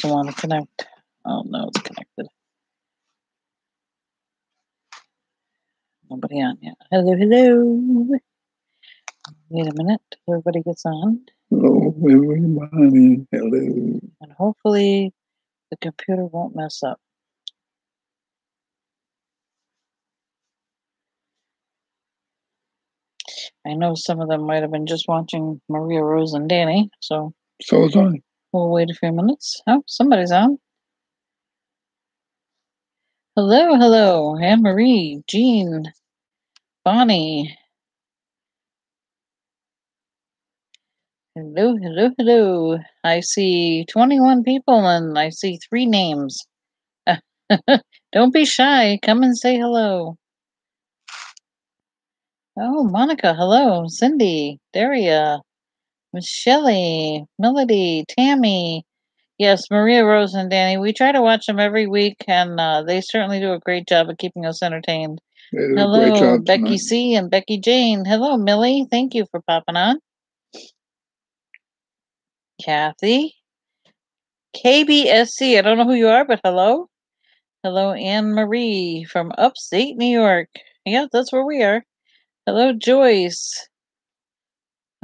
I want to connect. Oh no, it's connected. Nobody on yet. Hello. Wait a minute. Everybody gets on. Hello, everybody. Hello. And hopefully the computer won't mess up. I know some of them might have been just watching Maria, Rose, and Danny, so was I. We'll wait a few minutes. Oh, somebody's on. Hello, Anne-Marie, Jean, Bonnie. Hello. I see 21 people and I see 3 names. Don't be shy. Come and say hello. Oh, Monica, hello. Cindy, Daria, Michelle, Melody, Tammy. Yes, Maria, Rose, and Danny. We try to watch them every week, and they certainly do a great job of keeping us entertained. They did a Hello, great job Becky tonight. C. and Becky Jane. Hello, Millie. Thank you for popping on. Kathy. KBSC. I don't know who you are, but hello. Hello, Anne Marie from upstate New York. Yeah, that's where we are. Hello, Joyce.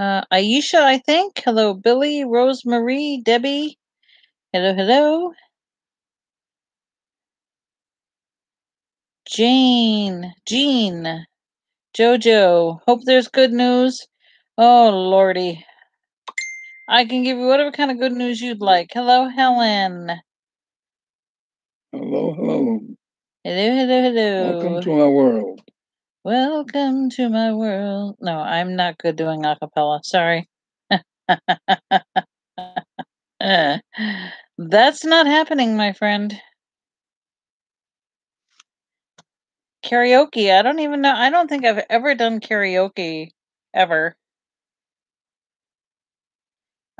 Aisha, I think. Hello, Billy, Rosemarie, Debbie. Hello. Jean, Jojo. Hope there's good news. Oh, Lordy. I can give you whatever kind of good news you'd like. Hello, Helen. Hello. Hello. Welcome to my world. Welcome to my world. No, I'm not good doing acapella. Sorry. That's not happening, my friend. Karaoke. I don't even know. I don't think I've ever done karaoke ever.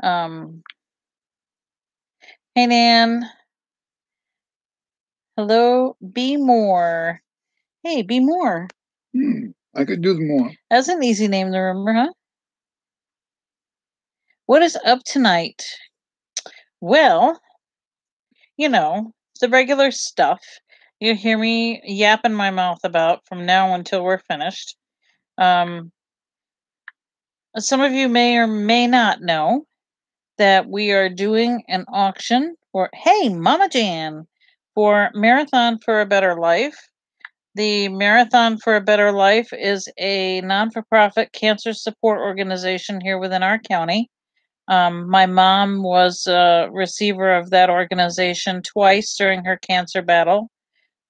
Hey, Nan. Hello, Be More. Hey, Be More. I could do more. That's an easy name to remember, huh? What is up tonight? Well, you know, the regular stuff you hear me yapping my mouth about from now until we're finished. Some of you may or may not know that we are doing an auction for, hey, Mama Jan, for Marathon for a Better Life. The Marathon for a Better Life is a non-for-profit cancer support organization here within our county. My mom was a receiver of that organization twice during her cancer battle.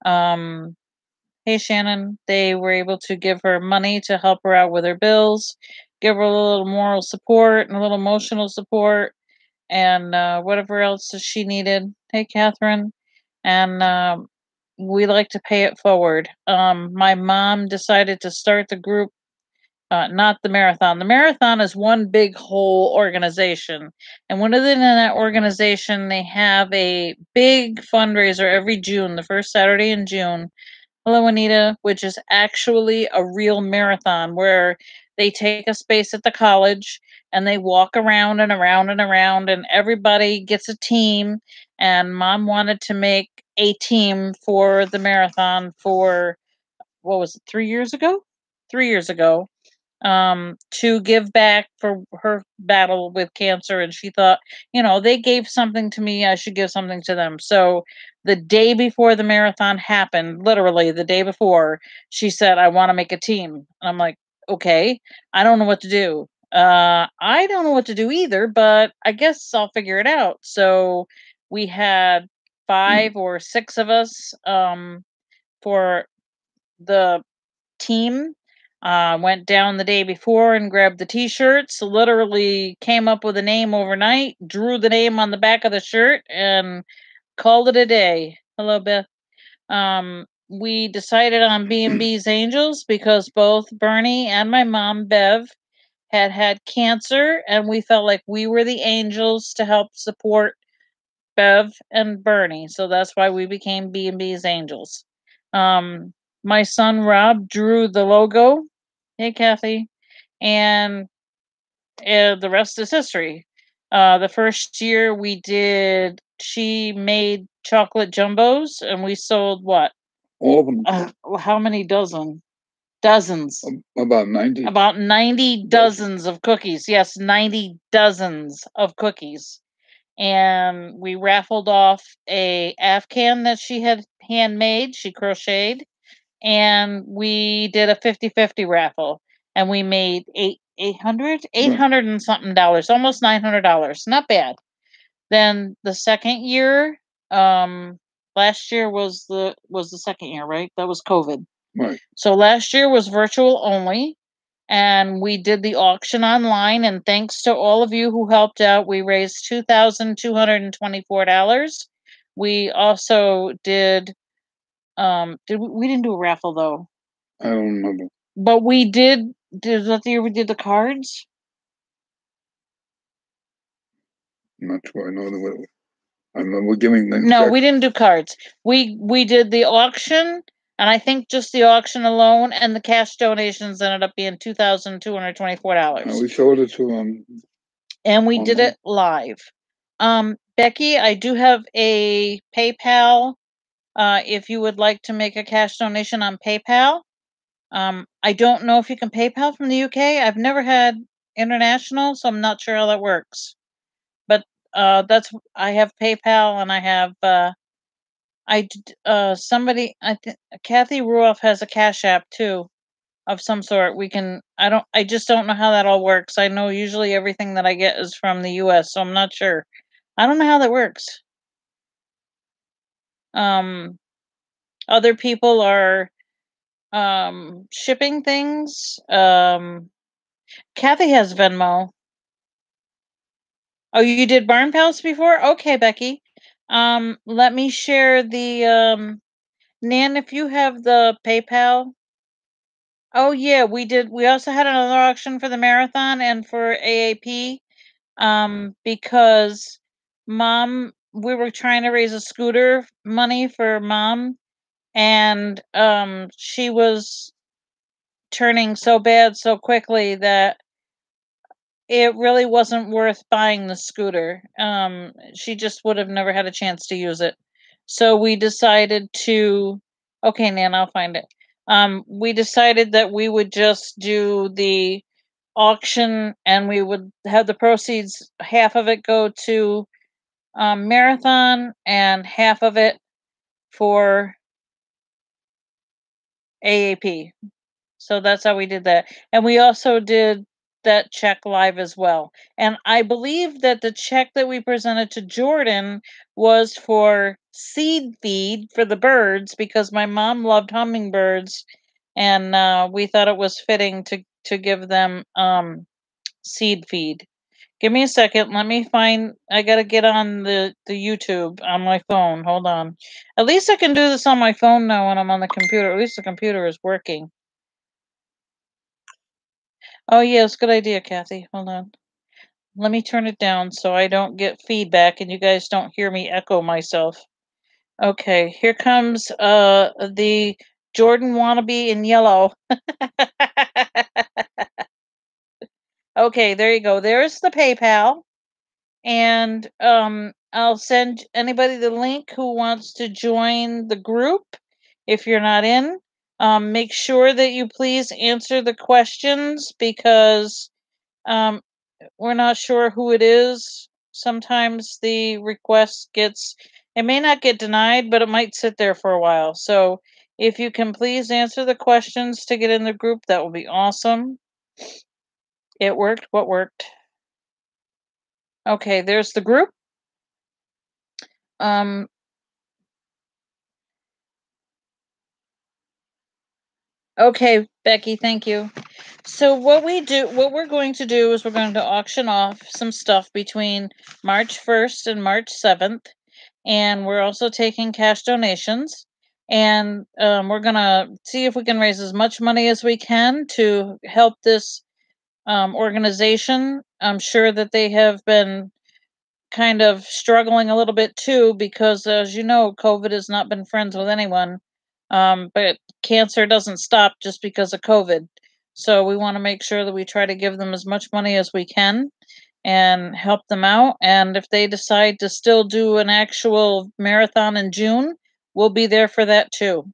Hey, Shannon, they were able to give her money to help her out with her bills, give her a little moral support and a little emotional support, and whatever else she needed. Hey, Catherine. And we like to pay it forward. My mom decided to start the group, not the marathon. The marathon is one big whole organization. And within that organization, they have a big fundraiser every June, the first Saturday in June. Hello, Anita, which is actually a real marathon where they take a space at the college and they walk around and around and around, and everybody gets a team. And mom wanted to make a team for the marathon for, what was it, 3 years ago? 3 years ago, to give back for her battle with cancer. And she thought, they gave something to me, I should give something to them. So the day before the marathon happened, literally the day before, she said, I want to make a team. And I'm like, okay, I don't know what to do. I don't know what to do either, but I guess I'll figure it out. So we had 5 or 6 of us for the team. Went down the day before and grabbed the t-shirts, literally came up with a name overnight, drew the name on the back of the shirt, and called it a day. Hello, Beth. We decided on B&B's Angels because both Bernie and my mom, Bev, had cancer, and we felt like we were the angels to help support Bev and Bernie. So that's why we became B&B's Angels. My son Rob drew the logo. Hey, Kathy. And the rest is history. The first year she made chocolate jumbos, and we sold what? All of them. How many dozen? Dozens. About 90. About 90 dozens of cookies. Yes, 90 dozens of cookies. And we raffled off a Afghan that she had handmade. She crocheted. And we did a 50-50 raffle. And we made $800 and something dollars, almost $900. Not bad. Then the second year, last year was the second year, right? That was COVID. Right. So last year was virtual only, and we did the auction online. And thanks to all of you who helped out, we raised $2,224. We also did. We didn't do a raffle though. I don't remember. But we did. Did that the year we did the cards? I'm not sure. I remember giving them. No, we didn't do cards. We did the auction, and I think just the auction alone and the cash donations ended up being $2,224. We sold it to and we did it live. Becky, I do have a PayPal. If you would like to make a cash donation on PayPal, I don't know if you can PayPal from the UK. I've never had international, so I'm not sure how that works. But I have PayPal, and I have somebody. I think Kathy Ruoff has a Cash App too, of some sort. I just don't know how that all works. I know usually everything that I get is from the US, so I'm not sure. I don't know how that works. Other people are shipping things. Kathy has Venmo. Oh, you did Barn Pals before? Okay, Becky. Let me share the Nan, if you have the PayPal. Oh yeah, we did. We also had another auction for the marathon and for AAP. Because we were trying to raise a scooter money for Mom, and she was turning so bad so quickly that it really wasn't worth buying the scooter. She just would have never had a chance to use it. So we decided to, okay, Nan, I'll find it. We decided that we would just do the auction, and we would have the proceeds, half of it go to marathon and half of it for AAP. So that's how we did that. And we also did that check live as well. And I believe that the check that we presented to Jordan was for seed feed for the birds, because my mom loved hummingbirds, and we thought it was fitting to give them seed feed. Give me a second. Let me find. I gotta get on the YouTube on my phone. Hold on. At least I can do this on my phone now when I'm on the computer. At least the computer is working. Oh, yes, good idea, Kathy. Hold on. Let me turn it down so I don't get feedback and you guys don't hear me echo myself. Okay, here comes the Jordan wannabe in yellow. Okay, there you go. There's the PayPal. And I'll send anybody the link who wants to join the group. If you're not in, make sure that you please answer the questions, because we're not sure who it is. Sometimes the request it may not get denied, but it might sit there for a while. So if you can please answer the questions to get in the group, that will be awesome. It worked. What worked? Okay, there's the group. Okay, Becky, thank you. So what we're going to do is we're going to auction off some stuff between March 1st and March 7th. And we're also taking cash donations. And we're going to see if we can raise as much money as we can to help this organization. I'm sure that they have been kind of struggling a little bit too, because as you know, COVID has not been friends with anyone. But cancer doesn't stop just because of COVID. So we want to make sure that we try to give them as much money as we can. and help them out. And if they decide to still do an actual marathon in June, we'll be there for that too.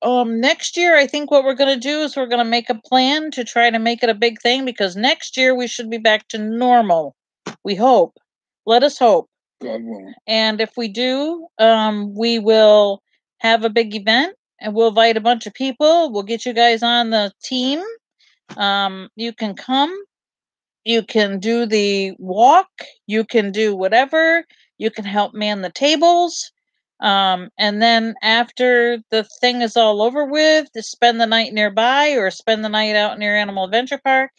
Next year, I think what we're going to do is we're going to make a plan to try to make it a big thing, because next year we should be back to normal. We hope. Let us hope. God willing. And if we do, we will have a big event and we'll invite a bunch of people. We'll get you guys on the team. You can come. You can do the walk. You can do whatever. You can help man the tables. And then after the thing is all over with, to spend the night nearby or spend the night out near Animal Adventure Park.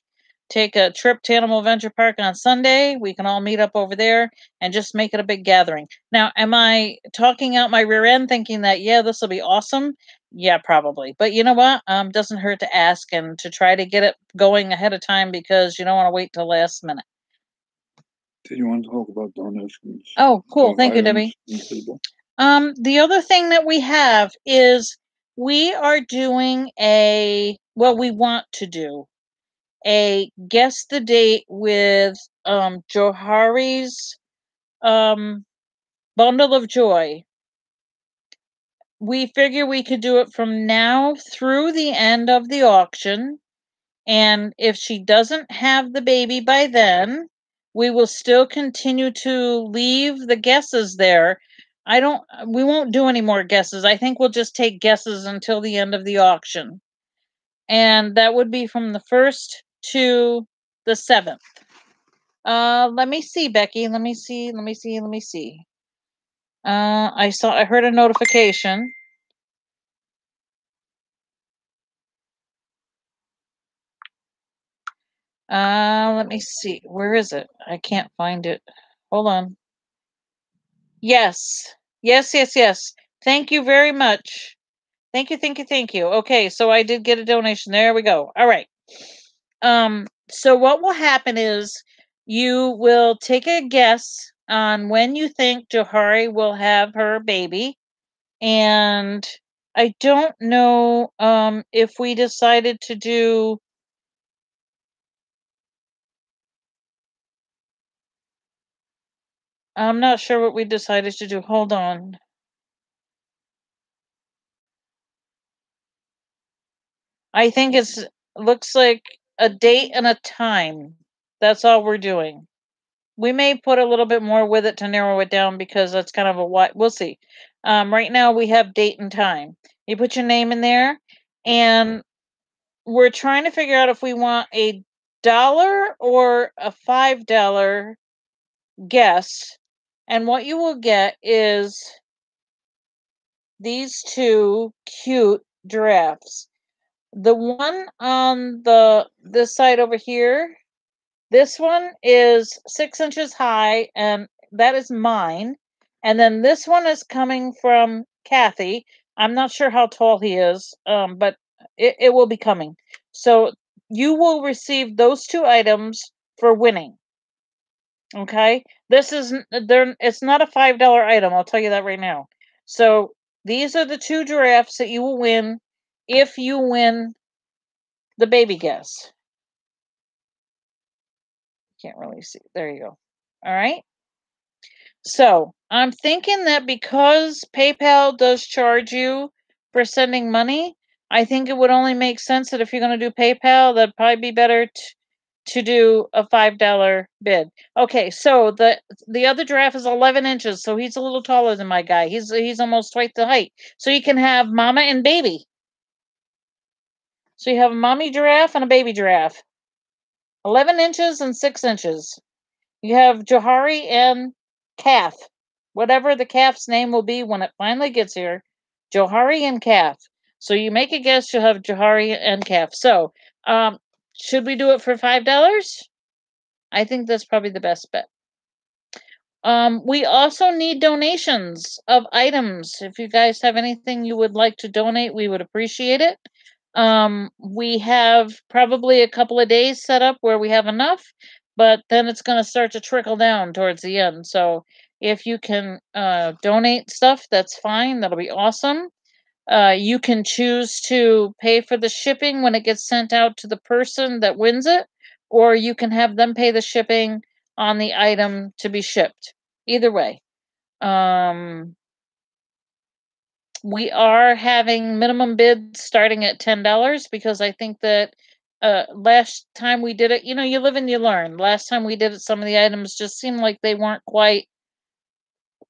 Take a trip to Animal Adventure Park on Sunday. We can all meet up over there and just make it a big gathering. Now, am I talking out my rear end thinking that, yeah, this will be awesome? Yeah, probably. But you know what? Doesn't hurt to ask and to try to get it going ahead of time, because you don't want to wait till last minute. Did you want to talk about donations? Oh, cool. of Thank you, items Debbie. and people? The other thing that we have is we are doing we want to do a guess the date with Johari's Bundle of Joy. We figure we could do it from now through the end of the auction, and if she doesn't have the baby by then, we will still continue to leave the guesses there. We won't do any more guesses. I think we'll just take guesses until the end of the auction. And that would be from the 1st to the 7th. Let me see, Becky. Let me see. I heard a notification. Let me see. Where is it? I can't find it. Hold on. Yes. Yes. Thank you very much. Thank you. Okay, so I did get a donation. There we go. All right. So what will happen is you will take a guess on when you think Johari will have her baby. And I don't know if we decided to do I'm not sure what we decided to do. Hold on. I think looks like a date and a time. That's all we're doing. We may put a little bit more with it to narrow it down, because that's kind of a what we'll see. Right now we have date and time. You put your name in there, and we're trying to figure out if we want $1 or a $5 guess. And what you will get is these two cute giraffes. The one on this side over here, this one is 6 inches high, and that is mine. And then this one is coming from Kathy. I'm not sure how tall he is, but it will be coming. So you will receive those 2 items for winning. Okay? It's not a $5 item, I'll tell you that right now. So these are the 2 giraffes that you will win if you win the baby guess. Can't really see. There you go. All right. So I'm thinking that because PayPal does charge you for sending money, I think it would only make sense that if you're going to do PayPal, that'd probably be better to do a $5 bid. Okay, so the other giraffe is 11 inches, so he's a little taller than my guy. He's almost twice the height. So you can have mama and baby. So you have a mommy giraffe and a baby giraffe. 11 inches and 6 inches. You have Johari and Calf. Whatever the calf's name will be when it finally gets here. Johari and Calf. So you make a guess, you'll have Johari and Calf. So, should we do it for $5? I think that's probably the best bet. We also need donations of items. If you guys have anything you would like to donate, we would appreciate it. We have probably a couple of days set up where we have enough, but then it's going to start to trickle down towards the end. So if you can donate stuff, that's fine. That'll be awesome. You can choose to pay for the shipping when it gets sent out to the person that wins it, or you can have them pay the shipping on the item to be shipped. Either way. We are having minimum bids starting at $10 because I think that last time we did it, you live and you learn. Last time we did it, some of the items just seemed like they weren't quite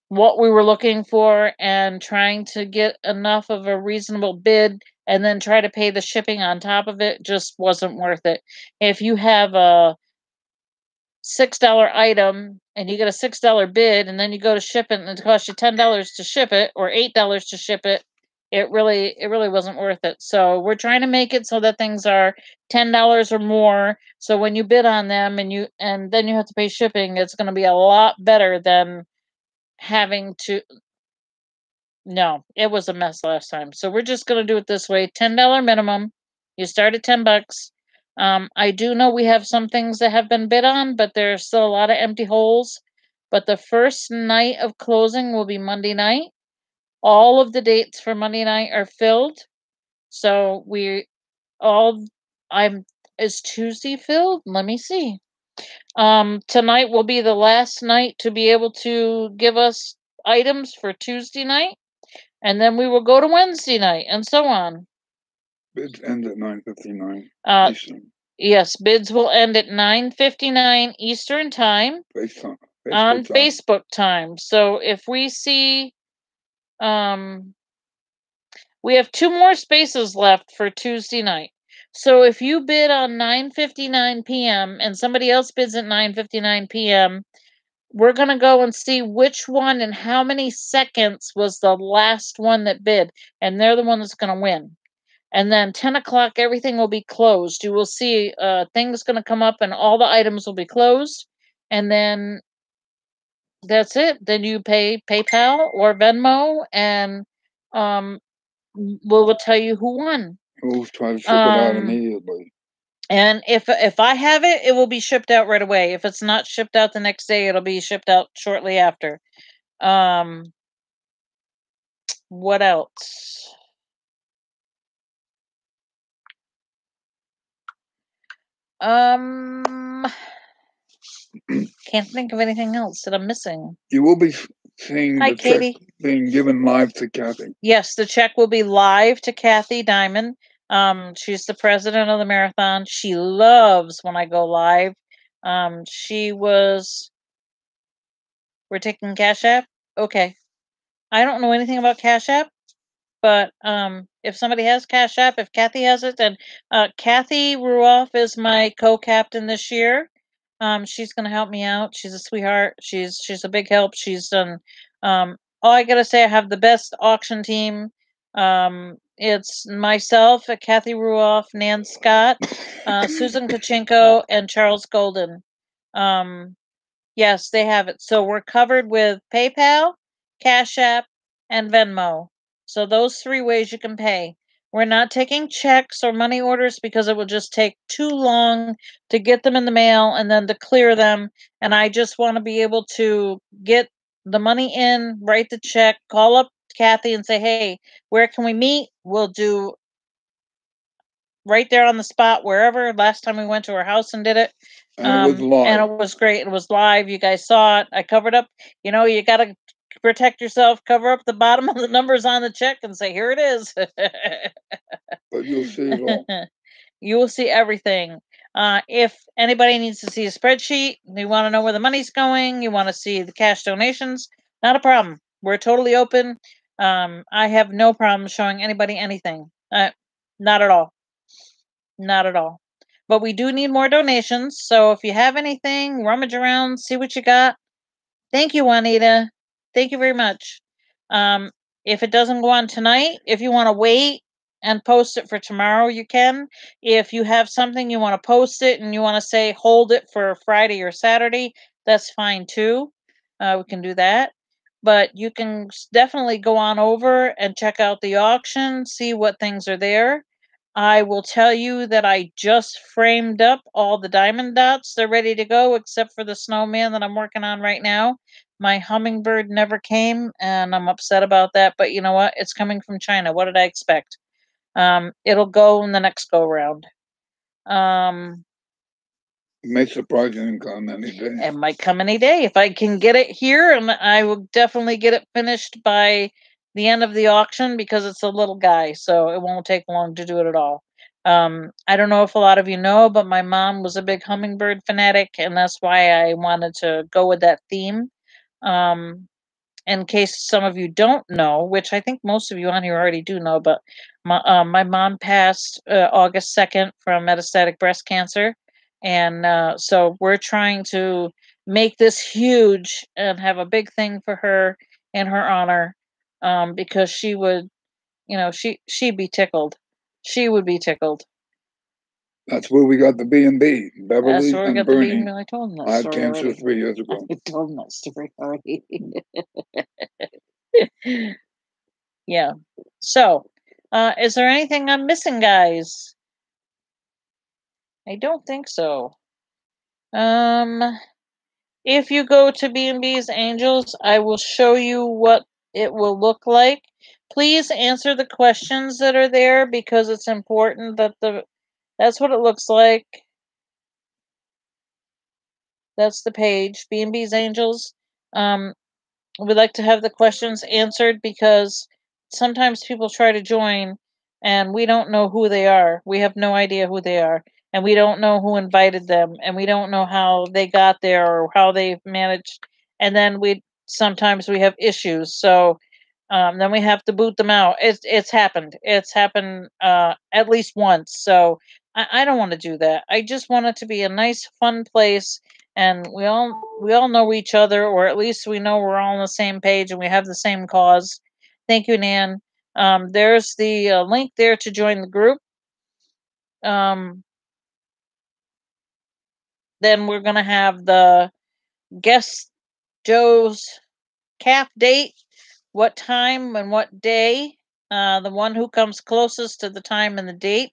what we were looking for, and trying to get enough of a reasonable bid and then try to pay the shipping on top of it just wasn't worth it. If you have a $6 item and you get a $6 bid and then you go to ship it and it costs you $10 to ship it or $8 to ship it, it really wasn't worth it. So we're trying to make it so that things are $10 or more, so when you bid on them and then you have to pay shipping, it's going to be a lot better than having to. No, it was a mess last time. So we're just going to do it this way. $10 minimum. You start at $10. I do know we have some things that have been bid on, but there's still a lot of empty holes. But the first night of closing will be Monday night. All of the dates for Monday night are filled. So all I'm is Tuesday filled? Let me see. Tonight will be the last night to be able to give us items for Tuesday night. And then we will go to Wednesday night, and so on. Bids end at 9:59 Uh, Eastern. yes, bids will end at 9:59 Eastern time on Facebook time. So if we see, we have 2 more spaces left for Tuesday night. So if you bid on 9:59 p.m. and somebody else bids at 9:59 p.m., we're going to go and see which one and how many seconds was the last one that bid, and they're the one that's going to win. And then 10 o'clock, everything will be closed. You will see things going to come up and all the items will be closed. And then that's it. Then you pay PayPal or Venmo, and we'll tell you who won. We'll try to ship it out immediately. And if I have it, it will be shipped out right away. If it's not shipped out the next day, it'll be shipped out shortly after. What else? Can't think of anything else that I'm missing. You will be seeing Hi, the Katie. check being given live to Kathy. Yes, the check will be live to Kathy Diamond. She's the president of the marathon. She loves when I go live. We're taking Cash App? Okay. I don't know anything about Cash App, but if somebody has Cash App, if Kathy has it, then Kathy Ruoff is my co-captain this year. She's gonna help me out. She's a sweetheart. She's a big help. She's done. All I gotta say, I have the best auction team. It's myself, Kathy Ruoff, Nan Scott, Susan Kachenko, and Charles Golden. Yes, they have it. So we're covered with PayPal, Cash App, and Venmo. So those 3 ways you can pay. We're not taking checks or money orders because it will just take too long to get them in the mail and then to clear them. And I just want to be able to get the money in, write the check, call up Kathy and say, hey, where can we meet? We'll do right there on the spot, wherever. Last time we went to her house and did it. And it was live. And it was great. It was live. You guys saw it. I covered up. You got to protect yourself. Cover up the bottom of the numbers on the check and say, here it is. But you'll see it all. You will see everything. If anybody needs to see a spreadsheet, you want to know where the money's going, you want to see the cash donations, not a problem. We're totally open. I have no problem showing anybody anything. Not at all. Not at all. But we do need more donations. So if you have anything, rummage around, see what you got. Thank you, Juanita. Thank you very much. If it doesn't go on tonight, if you want to wait and post it for tomorrow, you can. If you have something you want to post it and you want to say hold it for Friday or Saturday, that's fine too. We can do that. But you can definitely go on over and check out the auction, see what things are there. I will tell you that I just framed up all the diamond dots. They're ready to go, except for the snowman that I'm working on right now. My hummingbird never came, and I'm upset about that. But you know what? It's coming from China. What did I expect? It'll go in the next go round. It may surprise you and come any day. It might come any day if I can get it here, and I will definitely get it finished by the end of the auction because it's a little guy, so it won't take long to do it at all. I don't know if a lot of you know, but my mom was a big hummingbird fanatic, and that's why I wanted to go with that theme. Um, in case some of you don't know, which I think most of you on here already do know, but my mom passed August 2nd from metastatic breast cancer. And so we're trying to make this huge and have a big thing for her in her honor, because she would, she'd be tickled. She would be tickled. That's where we got the B&B, That's Beverly where we and got the Bernie. bean. I told them that I had story cancer already. 3 years ago. I told them that story already. Yeah. So, is there anything I'm missing, guys? I don't think so. If you go to B&B's Angels, I will show you what it will look like. Please answer the questions that are there because it's important that that's what it looks like. That's the page, B&B's Angels. We'd like to have the questions answered because sometimes people try to join and we don't know who they are. We have no idea who they are, and we don't know who invited them, and we don't know how they got there or how they managed. And then sometimes we have issues. So then we have to boot them out. It's happened. It's happened at least once. So I don't want to do that. I just want it to be a nice, fun place, and we all know each other, or at least we know we're all on the same page and we have the same cause. Thank you, Nan. There's the link there to join the group. Then we're gonna have the guest Joe's calf date, what time and what day. The one who comes closest to the time and the date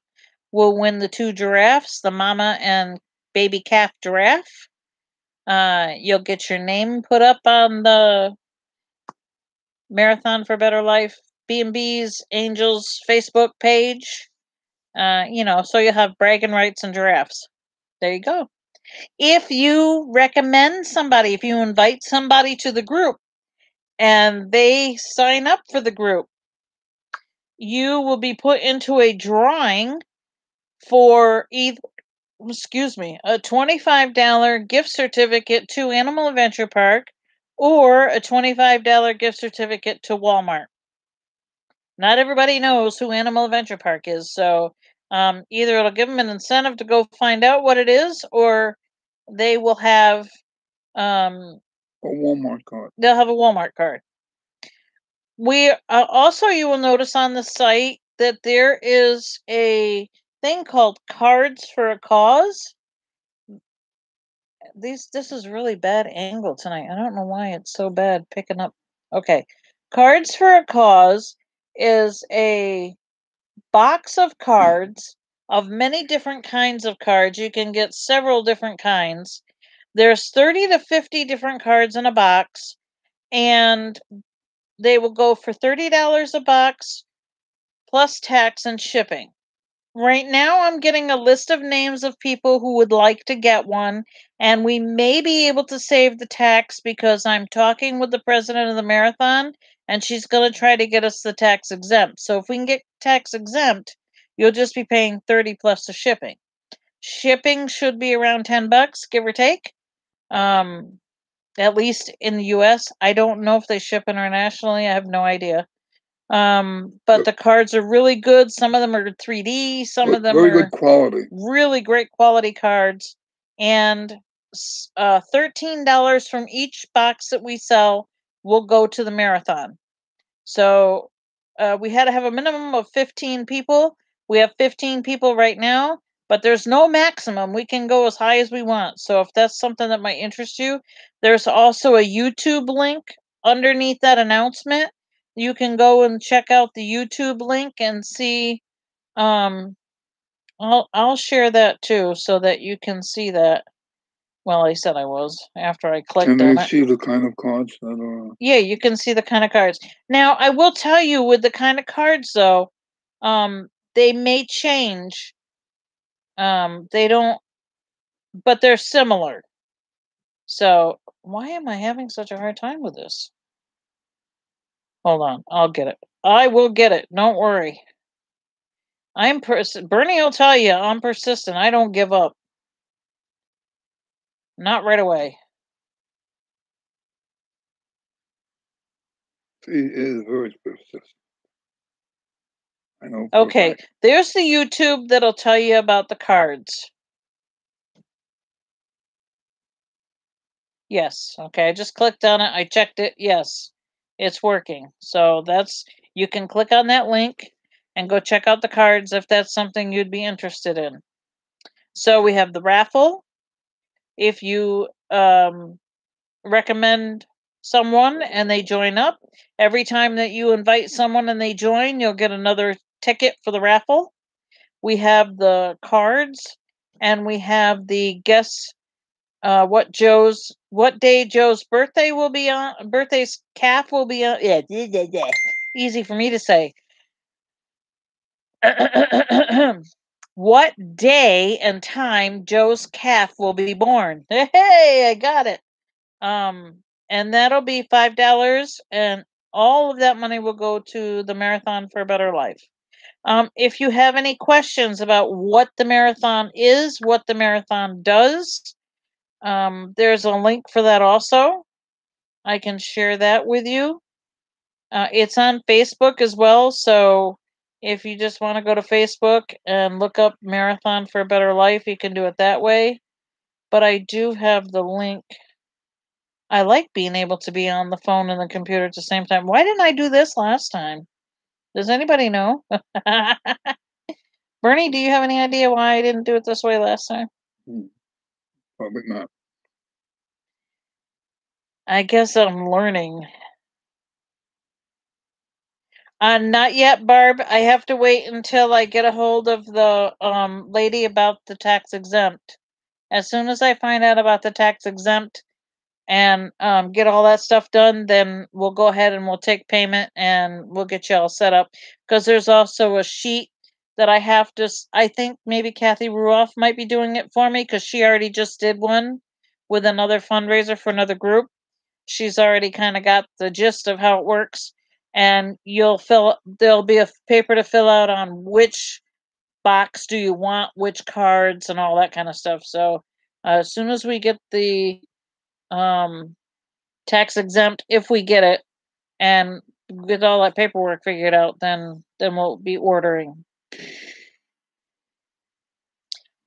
will win the 2 giraffes, the mama and baby calf giraffe. You'll get your name put up on the Marathon for Better Life B&B's Angels Facebook page. So you'll have bragging rights and giraffes. There you go. If you recommend somebody, if you invite somebody to the group and they sign up for the group, you will be put into a drawing for a $25 gift certificate to Animal Adventure Park or a $25 gift certificate to Walmart. Not everybody knows who Animal Adventure Park is, so either it'll give them an incentive to go find out what it is, or they will have a Walmart card. They'll have a Walmart card. We also, you will notice on the site that there is a thing called Cards for a Cause. This is really bad angle tonight. I don't know why it's so bad picking up. Okay. Cards for a Cause is a box of cards of many different kinds of cards. You can get several different kinds. There's 30 to 50 different cards in a box, and they will go for $30 a box plus tax and shipping. Right now, I'm getting a list of names of people who would like to get one, and we may be able to save the tax because I'm talking with the president of the marathon, and she's going to try to get us the tax exempt. So if we can get tax exempt, you'll just be paying 30 plus the shipping. Shipping should be around $10, give or take. At least in the US. I don't know if they ship internationally. I have no idea. But the cards are really good. Some of them are 3D, some of them very are good quality. really great quality cards. And $13 from each box that we sell will go to the marathon. So we had to have a minimum of 15 people. We have 15 people right now, but there's no maximum. We can go as high as we want. So if that's something that might interest you, there's also a YouTube link underneath that announcement. You can go and check out the YouTube link and see. I'll share that too so that you can see that. Well, I said I was after I clicked on it. Can they see the kind of cards that are? Yeah, you can see the kind of cards. Now, I will tell you with the kind of cards though, they may change. They don't but they're similar. So why am I having such a hard time with this? Hold on, I'll get it. I will get it. Don't worry. Bernie will tell you I'm persistent. I don't give up. Not right away. She is very persistent. I know. Okay, there's the YouTube that'll tell you about the cards. Yes. Okay, I just clicked on it. I checked it. Yes, it's working. So you can click on that link and go check out the cards if that's something you'd be interested in. So we have the raffle. If you recommend someone and they join up, every time that you invite someone and they join, you'll get another ticket for the raffle. We have the cards, and we have the guess what day Joe's birthday will be on. Birthday's calf will be on. Yeah, easy for me to say. What day and time Joe's calf will be born? Hey, I got it. And that'll be $5, and all of that money will go to the Marathon for a Better Life. If you have any questions about what the marathon is, what the marathon does, there's a link for that also. I can share that with you. It's on Facebook as well, so if you just want to go to Facebook and look up Marathon for a Better Life, you can do it that way. But I do have the link. I like being able to be on the phone and the computer at the same time. Why didn't I do this last time? Does anybody know? Bernie, do you have any idea why I didn't do it this way last time? Probably not. I guess I'm learning. Not yet, Barb. I have to wait until I get a hold of the lady about the tax exempt. As soon as I find out about the tax exempt and get all that stuff done, then we'll go ahead and we'll take payment and we'll get you all set up. Because there's also a sheet that I have to. I think maybe Kathy Ruoff might be doing it for me because she already just did one with another fundraiser for another group. She's already kind of got the gist of how it works, and there'll be a paper to fill out on which box do you want, which cards, and all that kind of stuff. So as soon as we get the tax exempt, if we get it, and get all that paperwork figured out, then we'll be ordering.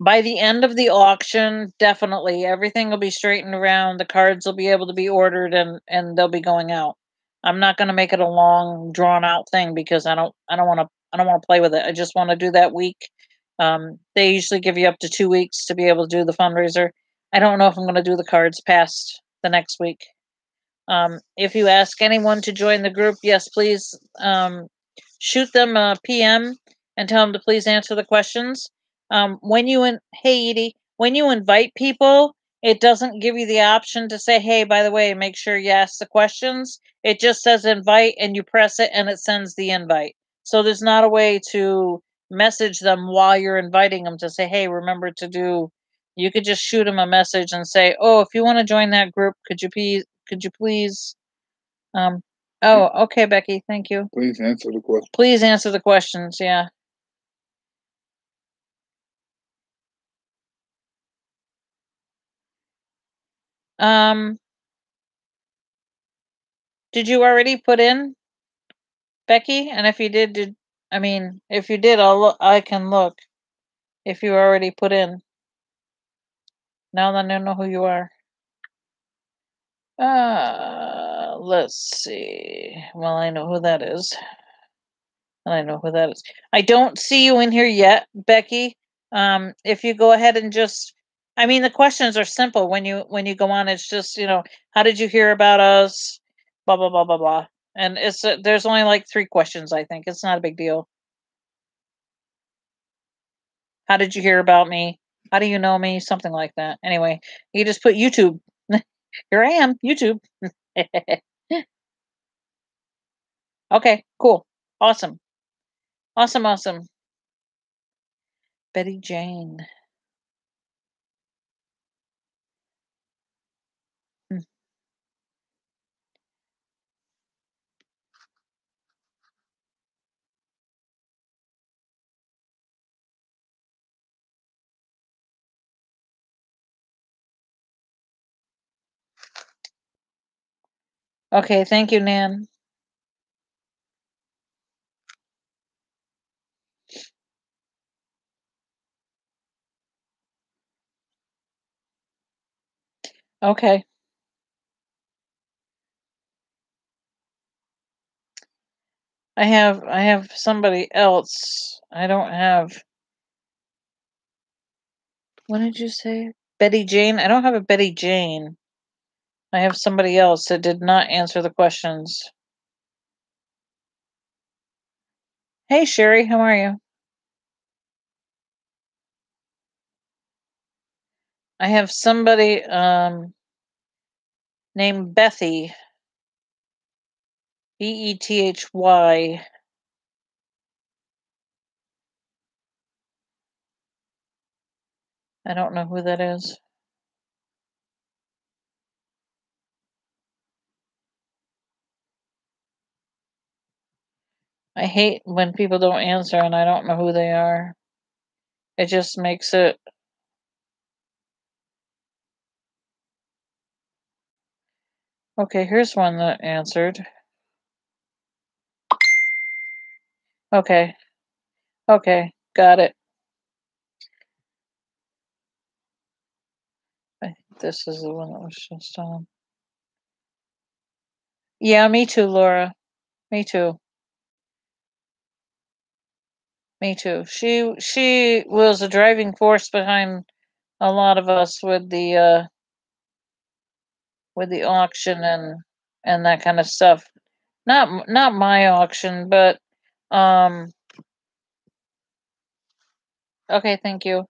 By the end of the auction, definitely everything will be straightened around. The cards will be able to be ordered, and they'll be going out. I'm not going to make it a long, drawn out thing because I don't want to play with it. I just want to do that week. They usually give you up to 2 weeks to be able to do the fundraiser. I don't know if I'm going to do the cards past the next week. If you ask anyone to join the group, yes, please shoot them a PM and tell them to please answer the questions. Hey Edie, when you invite people, it doesn't give you the option to say, hey, by the way, make sure you ask the questions. It just says invite, and you press it and it sends the invite. So there's not a way to message them while you're inviting them to say, hey, remember to do. You could just shoot them a message and say, oh, if you want to join that group, could you please oh, okay, Becky, thank you. Please answer the question. Please answer the questions, yeah. Did you already put in, Becky? And if you did, if you did, I can look if you already put in. Now that I know who you are. Let's see. Well, I know who that is. And I know who that is. I don't see you in here yet, Becky. If you go ahead and just, the questions are simple when you go on. It's just, how did you hear about us? Blah blah blah blah blah. And there's only like 3 questions. I think it's not a big deal. How did you hear about me? How do you know me? Something like that. Anyway, you just put YouTube. Here I am, YouTube. Okay, cool, awesome. Awesome. Betty Jane. Okay, thank you, Nan. Okay. I have somebody else. I don't have. What did you say? Betty Jane? I don't have a Betty Jane. I have somebody else that did not answer the questions. Hey, Sherry, how are you? I have somebody named Bethy. Bethy. I don't know who that is. I hate when people don't answer and I don't know who they are. It just makes it. Okay, here's one that answered. Okay. Okay, got it. I think this is the one that was just on. Yeah, me too, Laura. Me too. Me too. She was a driving force behind a lot of us with the auction and that kind of stuff. Not my auction, but um okay, thank you.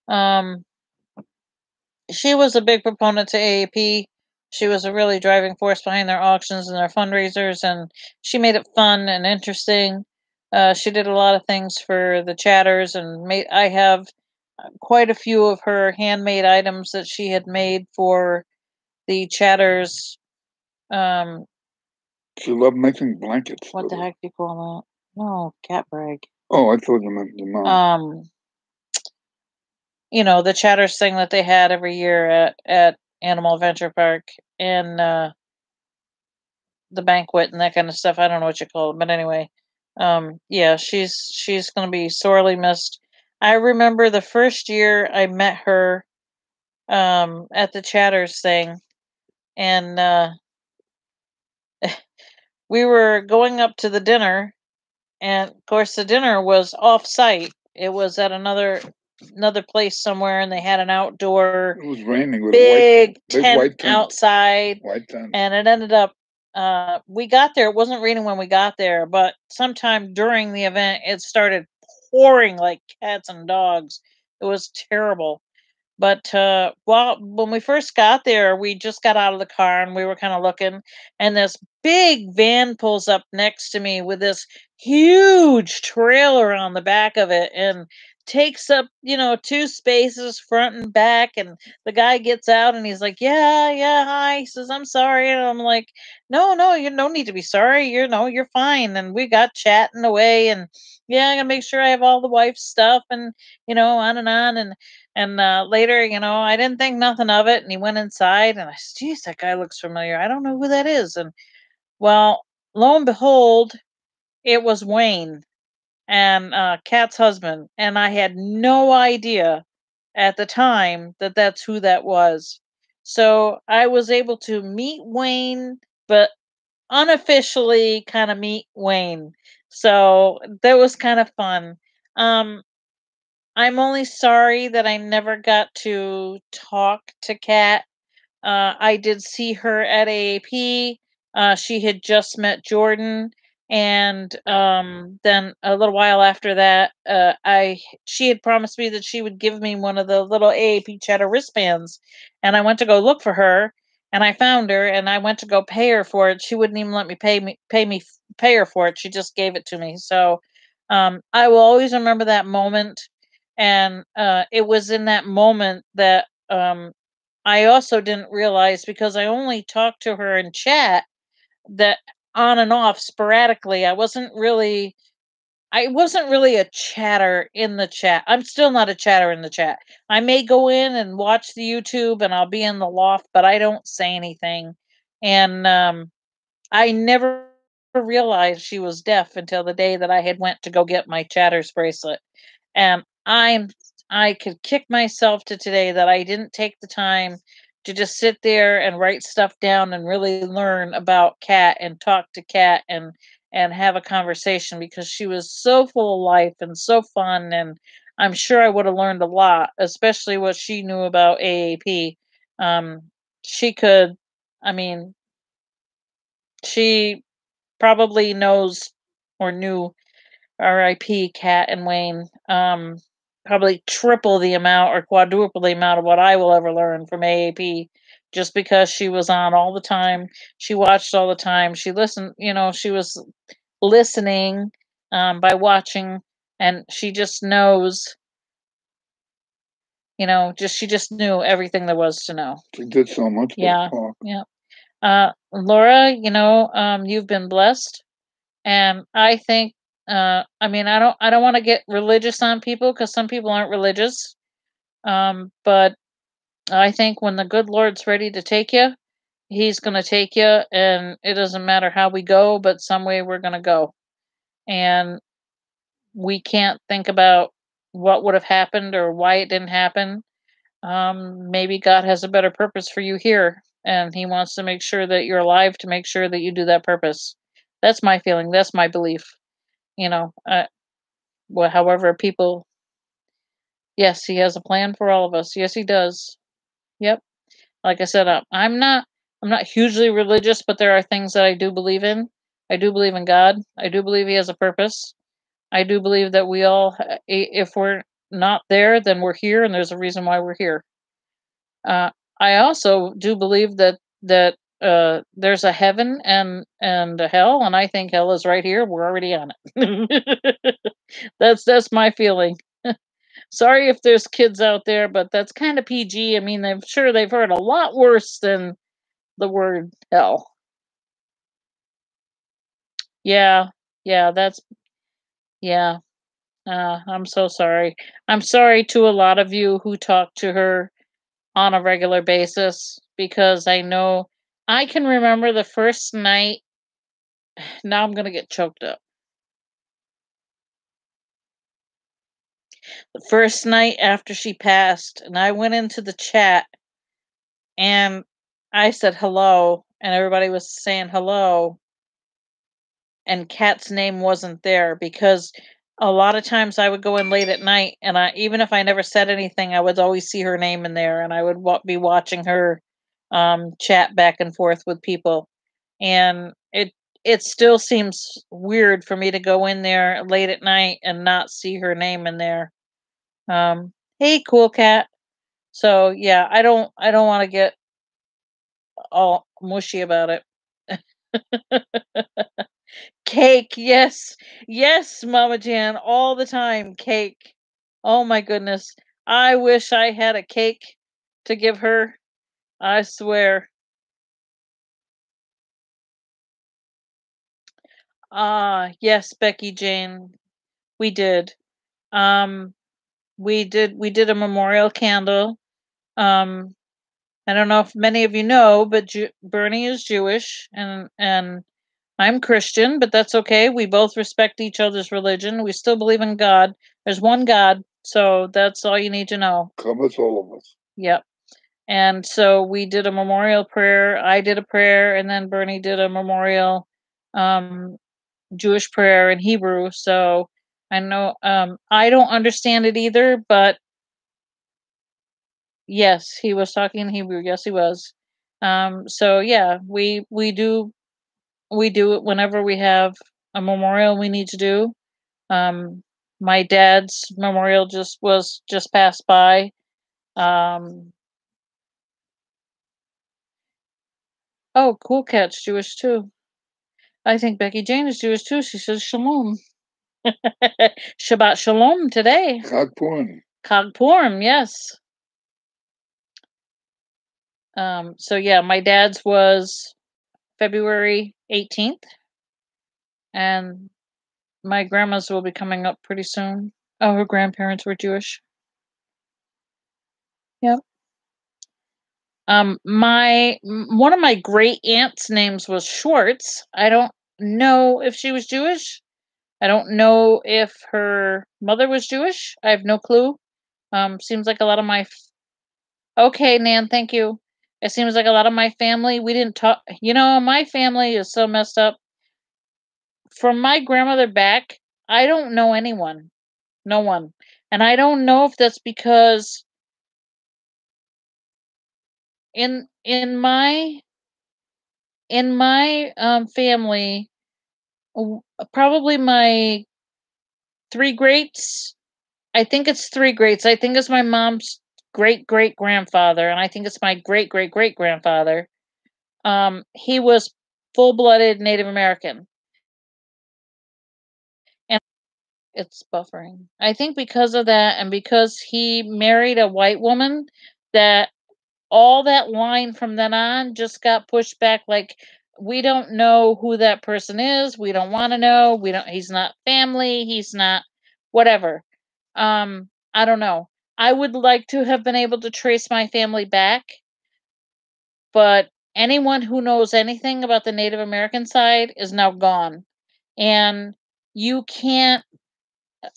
Um she was a big proponent to AAP. She was a really driving force behind their auctions and their fundraisers, and she made it fun and interesting. She did a lot of things for the chatters, and made. I have quite a few of her handmade items that she had made for the chatters. Um, She loved making blankets. what the heck do you call that? No, cat brag. Oh, I thought you meant your mom. The chatters thing that they had every year at Animal Adventure Park, and the banquet and that kind of stuff. I don't know what you call it, but anyway, yeah, she's gonna be sorely missed. I remember the first year I met her at the Chatters thing, and we were going up to the dinner, and of course the dinner was off site. It was at another place somewhere, and they had an outdoor. It was raining with big big white tent outside, white tent. and it ended up. We got there. It wasn't raining when we got there, but sometime during the event, it started pouring like cats and dogs. It was terrible. But when we first got there, we just got out of the car and we were kind of looking, and this big van pulls up next to me with this huge trailer on the back of it and takes up, two spaces front and back. And the guy gets out and he's like, "Yeah, yeah, hi." He says, "I'm sorry." And I'm like, "No, no, you don't need to be sorry. You're fine." And we got chatting away, and yeah, I gotta make sure I have all the wife's stuff, and on and on. And later, I didn't think nothing of it. And he went inside, and I said, "Geez, that guy looks familiar. I don't know who that is." And well, lo and behold, it was Wayne and Kat's husband. And I had no idea at the time that that's who that was. So I was able to meet Wayne, but unofficially kind of meet Wayne. So that was kind of fun. Um, I'm only sorry that I never got to talk to Kat. I did see her at AAP. She had just met Jordan, and then a little while after that, she had promised me that she would give me one of the little AAP Chatter wristbands, and I went to go look for her, and I found her, and I went to go pay her for it. She wouldn't even let me pay her for it. She just gave it to me. So I will always remember that moment, and it was in that moment that I also didn't realize, because I only talked to her in chat, that on and off sporadically. I wasn't really I wasn't really a chatter in the chat. I'm still not a chatter in the chat. I may go in and watch the YouTube and I'll be in the loft, but I don't say anything. And I never realized she was deaf until the day that I had went to go get my Chatters bracelet. And I could kick myself to today that I didn't take the time to just sit there and write stuff down and really learn about Kat and talk to Kat and have a conversation, because she was so full of life and so fun, and I'm sure I would have learned a lot, especially what she knew about AAP. Um, she could, I mean, she probably knows or knew, RIP Kat and Wayne, probably triple the amount or quadruple the amount of what I will ever learn from AAP, just because she was on all the time. She watched all the time. She listened, she was listening by watching, and she just knows, she just knew everything there was to know. She did so much but Yeah. talk. Yeah. Laura, you've been blessed. And I think, I mean, I don't want to get religious on people, because some people aren't religious. But I think when the good Lord's ready to take you, He's going to take you, and it doesn't matter how we go, but some way we're going to go. And we can't think about what would have happened or why it didn't happen. Maybe God has a better purpose for you here, and He wants to make sure that you're alive to make sure that you do that purpose. That's my feeling. That's my belief. You know, well, however people, yes, He has a plan for all of us. Yes, He does. Yep. Like I said, I'm not hugely religious, but there are things that I do believe in. I do believe in God. I do believe He has a purpose. I do believe that we all, if we're not there, then we're here, and there's a reason why we're here. Uh, I also do believe that there's a heaven and a hell, and I think hell is right here. We're already on it. That's my feeling. Sorry if there's kids out there, but that's kind of PG. I mean, I'm sure they've heard a lot worse than the word hell. Yeah, yeah, yeah. I'm so sorry. I'm sorry to a lot of you who talk to her on a regular basis, because I know I can remember the first night. Now I'm gonna get choked up. The first night after she passed, and I went into the chat and I said hello, and everybody was saying hello, and Kat's name wasn't there, because a lot of times I would go in late at night, and even if I never said anything, I would always see her name in there, and I would be watching her chat back and forth with people, and it still seems weird for me to go in there late at night and not see her name in there. Hey, cool cat. So yeah, I don't want to get all mushy about it. Cake, yes. Yes, Mama Jan, all the time, cake. Oh my goodness. I wish I had a cake to give her. I swear. Yes, Becky Jane. We did. Um we did a memorial candle. Um I don't know if many of you know, but Bernie is Jewish, and I'm Christian, but that's okay. We both respect each other's religion. We still believe in God. There's one God, so that's all you need to know. Covers all of us. Yep. And so we did a memorial prayer. I did a prayer, and then Bernie did a memorial um, Jewish prayer in Hebrew. So I know I don't understand it either, but yes, he was talking in Hebrew. Yes, he was. So yeah, we do it whenever we have a memorial we need to do. Um, my dad's memorial just passed by. Um, oh, Cool Cat's Jewish too. I think Becky Jane is Jewish too. She says shalom. Shabbat shalom today. Chag Purim. Chag Purim, yes. So yeah, my dad's was February 18th, and my grandma's will be coming up pretty soon. Oh, her grandparents were Jewish. Yep. One of my great aunts' names was Schwartz. I don't know if she was Jewish. I don't know if her mother was Jewish. I have no clue. Seems like a lot of my okay, Nan, thank you. It seems like a lot of my family, we didn't talk. My family is so messed up. From my grandmother back, I don't know anyone. No one. And I don't know if that's because in my family, probably my three greats. I think it's three greats. I think it's my mom's great great grandfather, and I think it's my great great great grandfather. He was full blooded Native American, and it's buffering. I think because of that, and because he married a white woman, that all that line from then on just got pushed back. Like, we don't know who that person is. We don't want to know. We don't. He's not family. He's not whatever. I don't know. I would like to have been able to trace my family back, but anyone who knows anything about the Native American side is now gone. And you can't,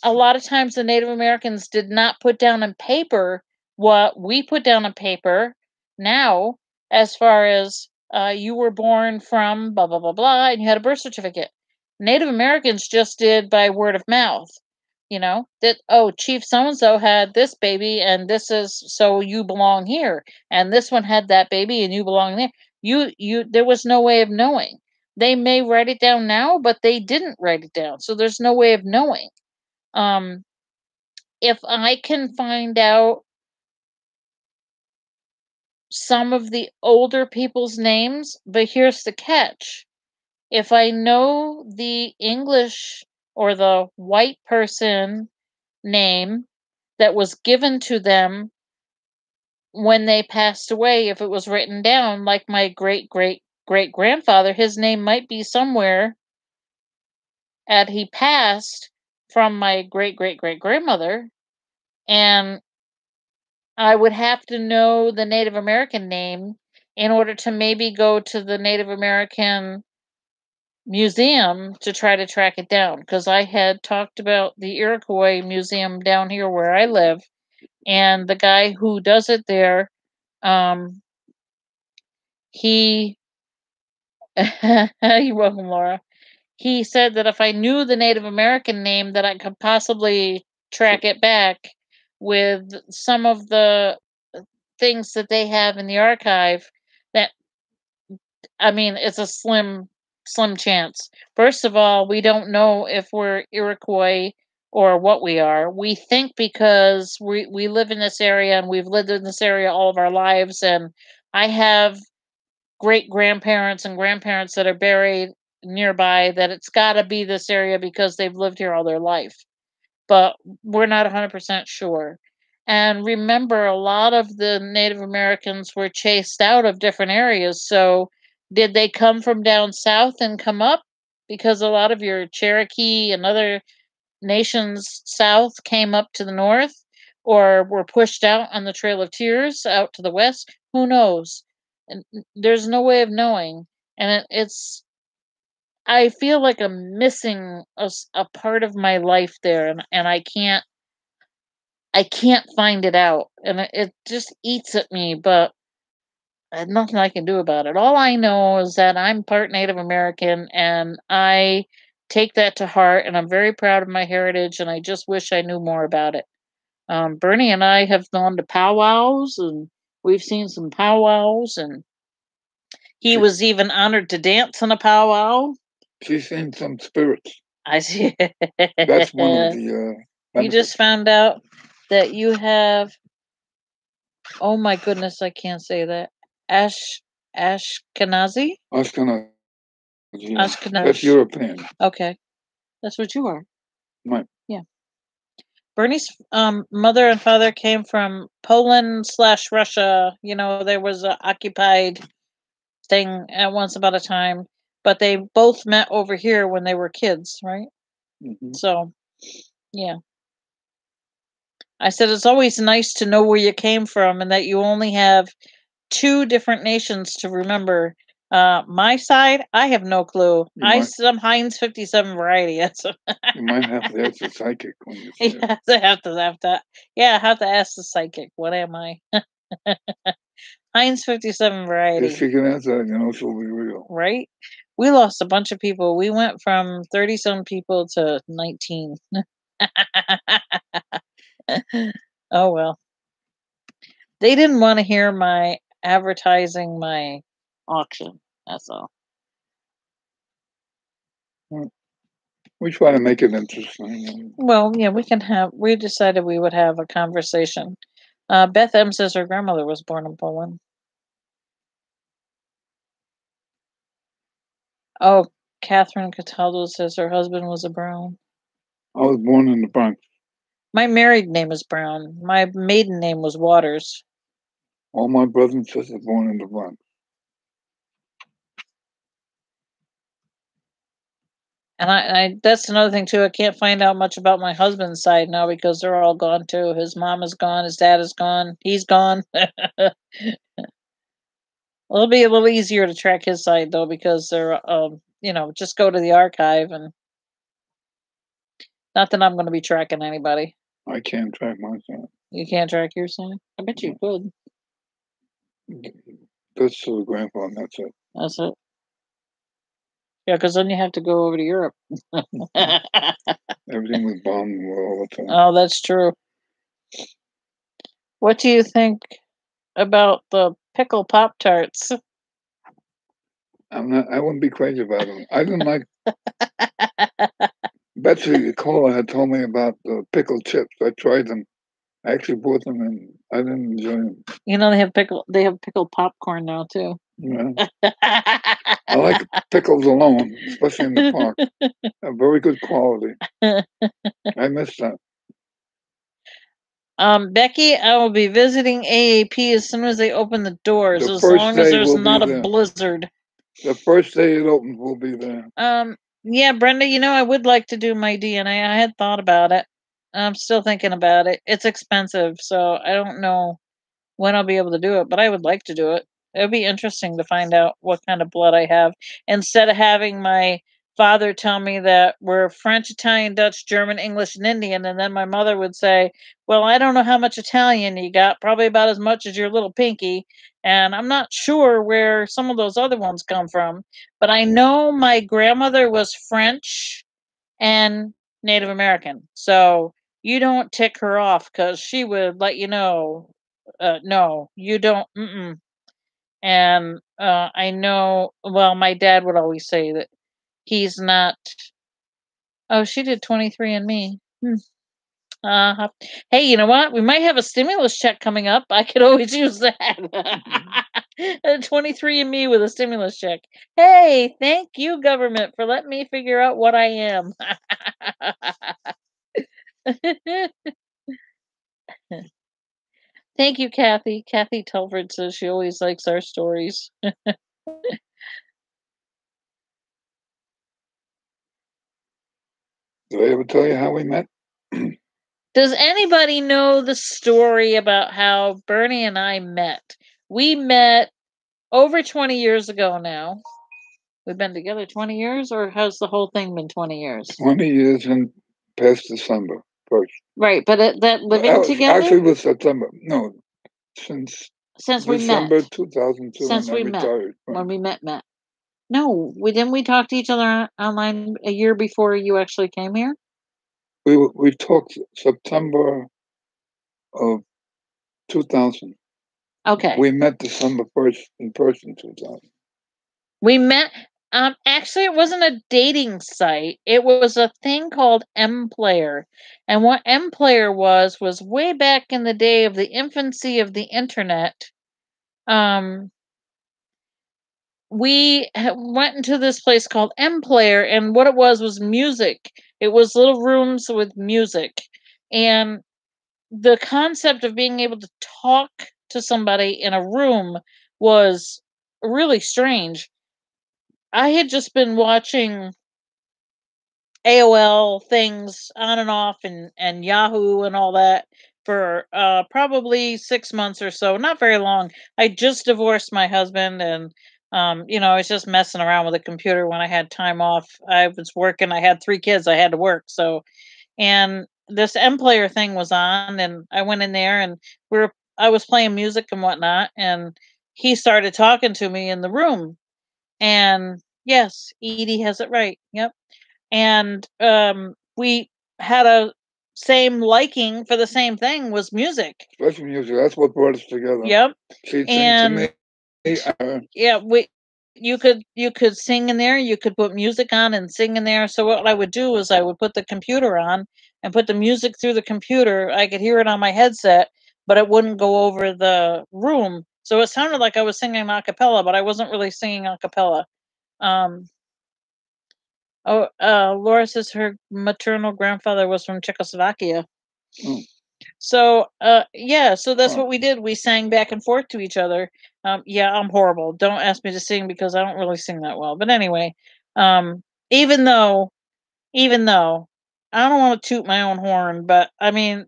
a lot of times the Native Americans did not put down on paper what we put down on paper now, as far as you were born from blah, blah, blah, blah, and you had a birth certificate. Native Americans just did by word of mouth. That, oh, Chief so and so had this baby, and this is, so you belong here, and this one had that baby, and you belong there. There was no way of knowing. They may write it down now, but they didn't write it down, so there's no way of knowing. Um, if I can find out some of the older people's names, but here's the catch. If I know the English or the white person name that was given to them when they passed away, if it was written down, like my great great great grandfather, his name might be somewhere at he passed from my great great great grandmother, and I would have to know the Native American name in order to maybe go to the Native American museum to try to track it down, because I had talked about the Iroquois Museum down here where I live, and the guy who does it there, he you're welcome, Laura. He said that if I knew the Native American name, that I could possibly track it back with some of the things that they have in the archive. That, I mean, it's a slim chance. First of all, we don't know if we're Iroquois or what we are. We think because we live in this area and we've lived in this area all of our lives, and I have great grandparents and grandparents that are buried nearby, that it's got to be this area because they've lived here all their life. But we're not 100% sure. And remember, a lot of the Native Americans were chased out of different areas. So, did they come from down south and come up? Because a lot of your Cherokee and other nations south came up to the north, or were pushed out on the Trail of Tears out to the west. Who knows? And there's no way of knowing. And I feel like I'm missing a part of my life there, and I can't find it out, and it just eats at me, but there's nothing I can do about it. All I know is that I'm part Native American, and I take that to heart, and I'm very proud of my heritage, and I just wish I knew more about it. Bernie and I have gone to powwows, and we've seen some powwows, and he was even honored to dance in a powwow. She's seen some spirits. I see. That's one of the You just found out that you have, oh my goodness, I can't say that. Ashkenazi? Ashkenazi. Ashkenazi. That's European. Okay. That's what you are. Right. Yeah. Bernie's mother and father came from Poland/Russia. There was an occupied thing at once about a time, but they both met over here when they were kids, right? So, yeah. I said it's always nice to know where you came from and that you only have 2 different nations to remember. My side, I have no clue. Some Heinz 57 variety. You might have to ask the psychic when you say it. I have to ask the psychic. What am I? Heinz 57 variety. If she can answer that, she'll be real. Right? We lost a bunch of people. We went from 30-some people to 19. Oh, well. They didn't wanna hear my advertising my auction, that's all. We try to make it interesting. Well, yeah, we decided we would have a conversation. Beth M says her grandmother was born in Poland. Oh, Catherine Cataldo says her husband was a Brown. I was born in the Bronx. My married name is Brown. My maiden name was Waters. All my brothers and sisters born in the Bronx. And I that's another thing too. I can't find out much about my husband's side now because they're all gone too. His mom is gone, his dad is gone, he's gone. It'll be a little easier to track his side though because they're just go to the archive and not that I'm going to be tracking anybody. I can't track my side. You can't track your side? I bet you could. That's to the grandpa, and that's it. That's it. Yeah, because then you have to go over to Europe. Everything was bombed all the time. Oh, that's true. What do you think about the pickle Pop Tarts? I wouldn't be crazy about them. I didn't like. Betsy Cola had told me about the pickled chips. I tried them. I actually bought them, and I didn't enjoy them. They have pickled popcorn now too. Yeah. I like pickles alone, especially in the park. A very good quality. I miss that. Becky, I will be visiting AAP as soon as they open the doors, as long as there's not a blizzard. The first day it opens, we'll be there. Yeah, Brenda, I would like to do my DNA. I had thought about it. I'm still thinking about it. It's expensive, so I don't know when I'll be able to do it, but I would like to do it. It would be interesting to find out what kind of blood I have instead of having my father tell me that we're French, Italian, Dutch, German, English, and Indian, and then my mother would say, well, I don't know how much Italian you got, probably about as much as your little pinky, and I'm not sure where some of those other ones come from, but I know my grandmother was French and Native American, so you don't tick her off because she would let you know, no, you don't, and I know, well, my dad would always say that he's not. Oh, she did 23andMe. Hey, you know what? We might have a stimulus check coming up. I could always use that. 23andMe with a stimulus check. Hey, thank you, government, for letting me figure out what I am. Thank you, Kathy. Kathy Telford says she always likes our stories. Did I ever tell you how we met? Does anybody know the story about how Bernie and I met? We met over 20 years ago now. We've been together 20 years, or has the whole thing been 20 years? 20 years in past December 1st. Right, but that living together? Actually, it was September. No, since we December met. 2002 Since we retired. Met. When we met. No, didn't we talk to each other online a year before you actually came here? We talked September of 2000. Okay. We met December 1st in person 2000. We met, actually it wasn't a dating site. It was a thing called mPlayer. And what mPlayer was way back in the day of the infancy of the internet. We went into this place called mPlayer, and what it was music. It was little rooms with music. And the concept of being able to talk to somebody in a room was really strange. I had just been watching AOL things on and off, and Yahoo and all that for probably 6 months or so. Not very long. I just divorced my husband, and I was just messing around with a computer when I had time off. I was working. I had 3 kids. I had to work. So, and this M Player thing was on, and I went in there, and I was playing music and whatnot, and he started talking to me in the room. And yes, Edie has it right. Yep. And we had a same liking for the same thing, was music. Especially music. That's what brought us together. Yep. She'd sing And to me. yeah, you could sing in there, you could put music on and sing in there. So what I would do is I would put the computer on and put the music through the computer. I could hear it on my headset, but it wouldn't go over the room. So it sounded like I was singing a cappella, but I wasn't really singing a cappella. Um, Laura says her maternal grandfather was from Czechoslovakia. Oh. So, yeah, so that's what we did. We sang back and forth to each other. Yeah, I'm horrible. Don't ask me to sing because I don't really sing that well. But anyway, um, even though, even though I don't want to toot my own horn, but I mean,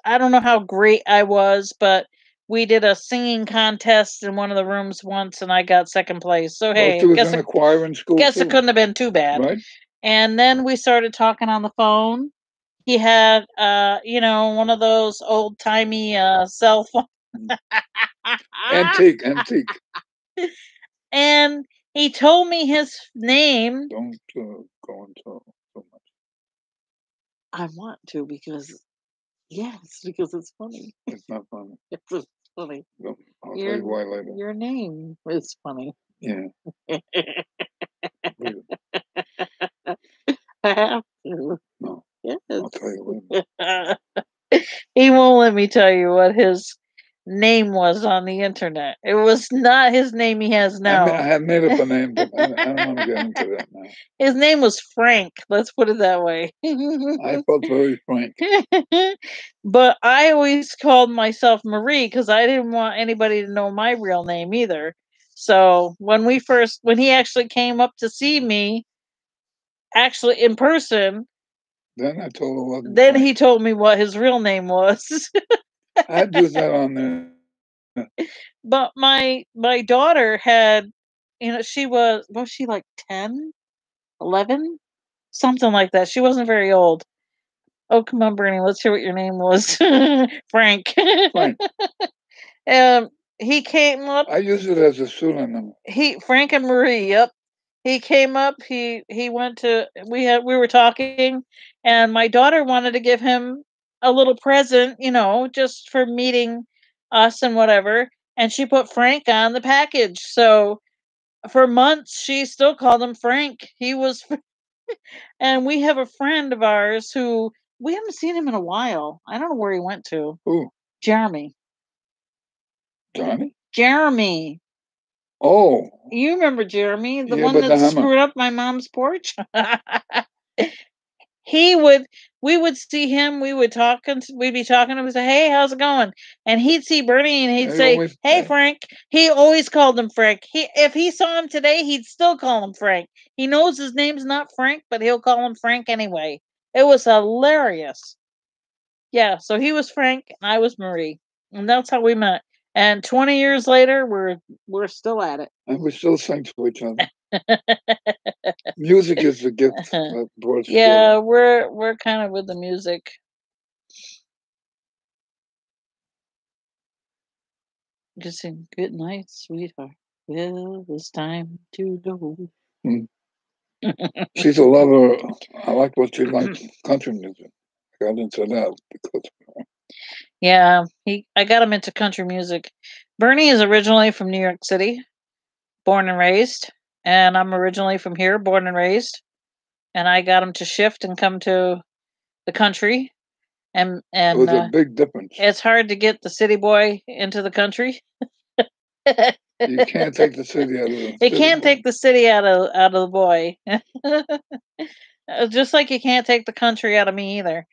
I don't know how great I was, but we did a singing contest in one of the rooms once, and I got second place. So hey, she was in a choir in school. Guess it couldn't have been too bad. Right. And then we started talking on the phone. He had, one of those old timey cell phone. Antique. And he told me his name. Don't go into so much. I want to because it's funny. It's not funny. It's funny. No, I'll tell you why later. Your name is funny. Yeah. I have to. No. Yes. I'll tell you later. He won't let me tell you what his name was on the internet. It was not his name he has now. I have made up a name, but I don't want to get into that now. His name was Frank. Let's put it that way. I felt very frank. But I always called myself Marie because I didn't want anybody to know my real name either. So when he actually came up to see me, actually in person, then I told him. Then he told me what his real name was. I do that on there. But my daughter had, she was she like 10, 11, something like that. She wasn't very old. Oh, come on, Bernie. Let's hear what your name was. Frank. Frank. He came up. I use it as a pseudonym. Frank and Marie. Yep. He came up. He went to. We were talking, and my daughter wanted to give him a little present, just for meeting us and whatever. And she put Frank on the package. So for months, she still called him Frank. He was. And we have a friend of ours who we haven't seen him in a while. I don't know where he went to. Who? Jeremy. Johnny? Jeremy. Oh. You remember Jeremy, the one that screwed up my mom's porch? We would see him, we'd be talking to him and say, "Hey, how's it going?" And he'd see Bernie and he'd say, "Hey, Frank." He always called him Frank. If he saw him today, he'd still call him Frank. He knows his name's not Frank, but he'll call him Frank anyway. It was hilarious. Yeah, so he was Frank and I was Marie. And that's how we met. And 20 years later, we're still at it. And we still sing to each other. Music is the gift that brought us together. We're kind of with the music. Just saying, "Good night, sweetheart. Well, it's time to go." She's a lover. I like what she likes, country music. I got into that because. Yeah, I got him into country music. Bernie is originally from New York City, born and raised, and I'm originally from here, born and raised. And I got him to shift and come to the country. And it was a big difference. It's hard to get the city boy into the country. You can't take the city out of the You can't take the city out of the boy. Just like you can't take the country out of me either.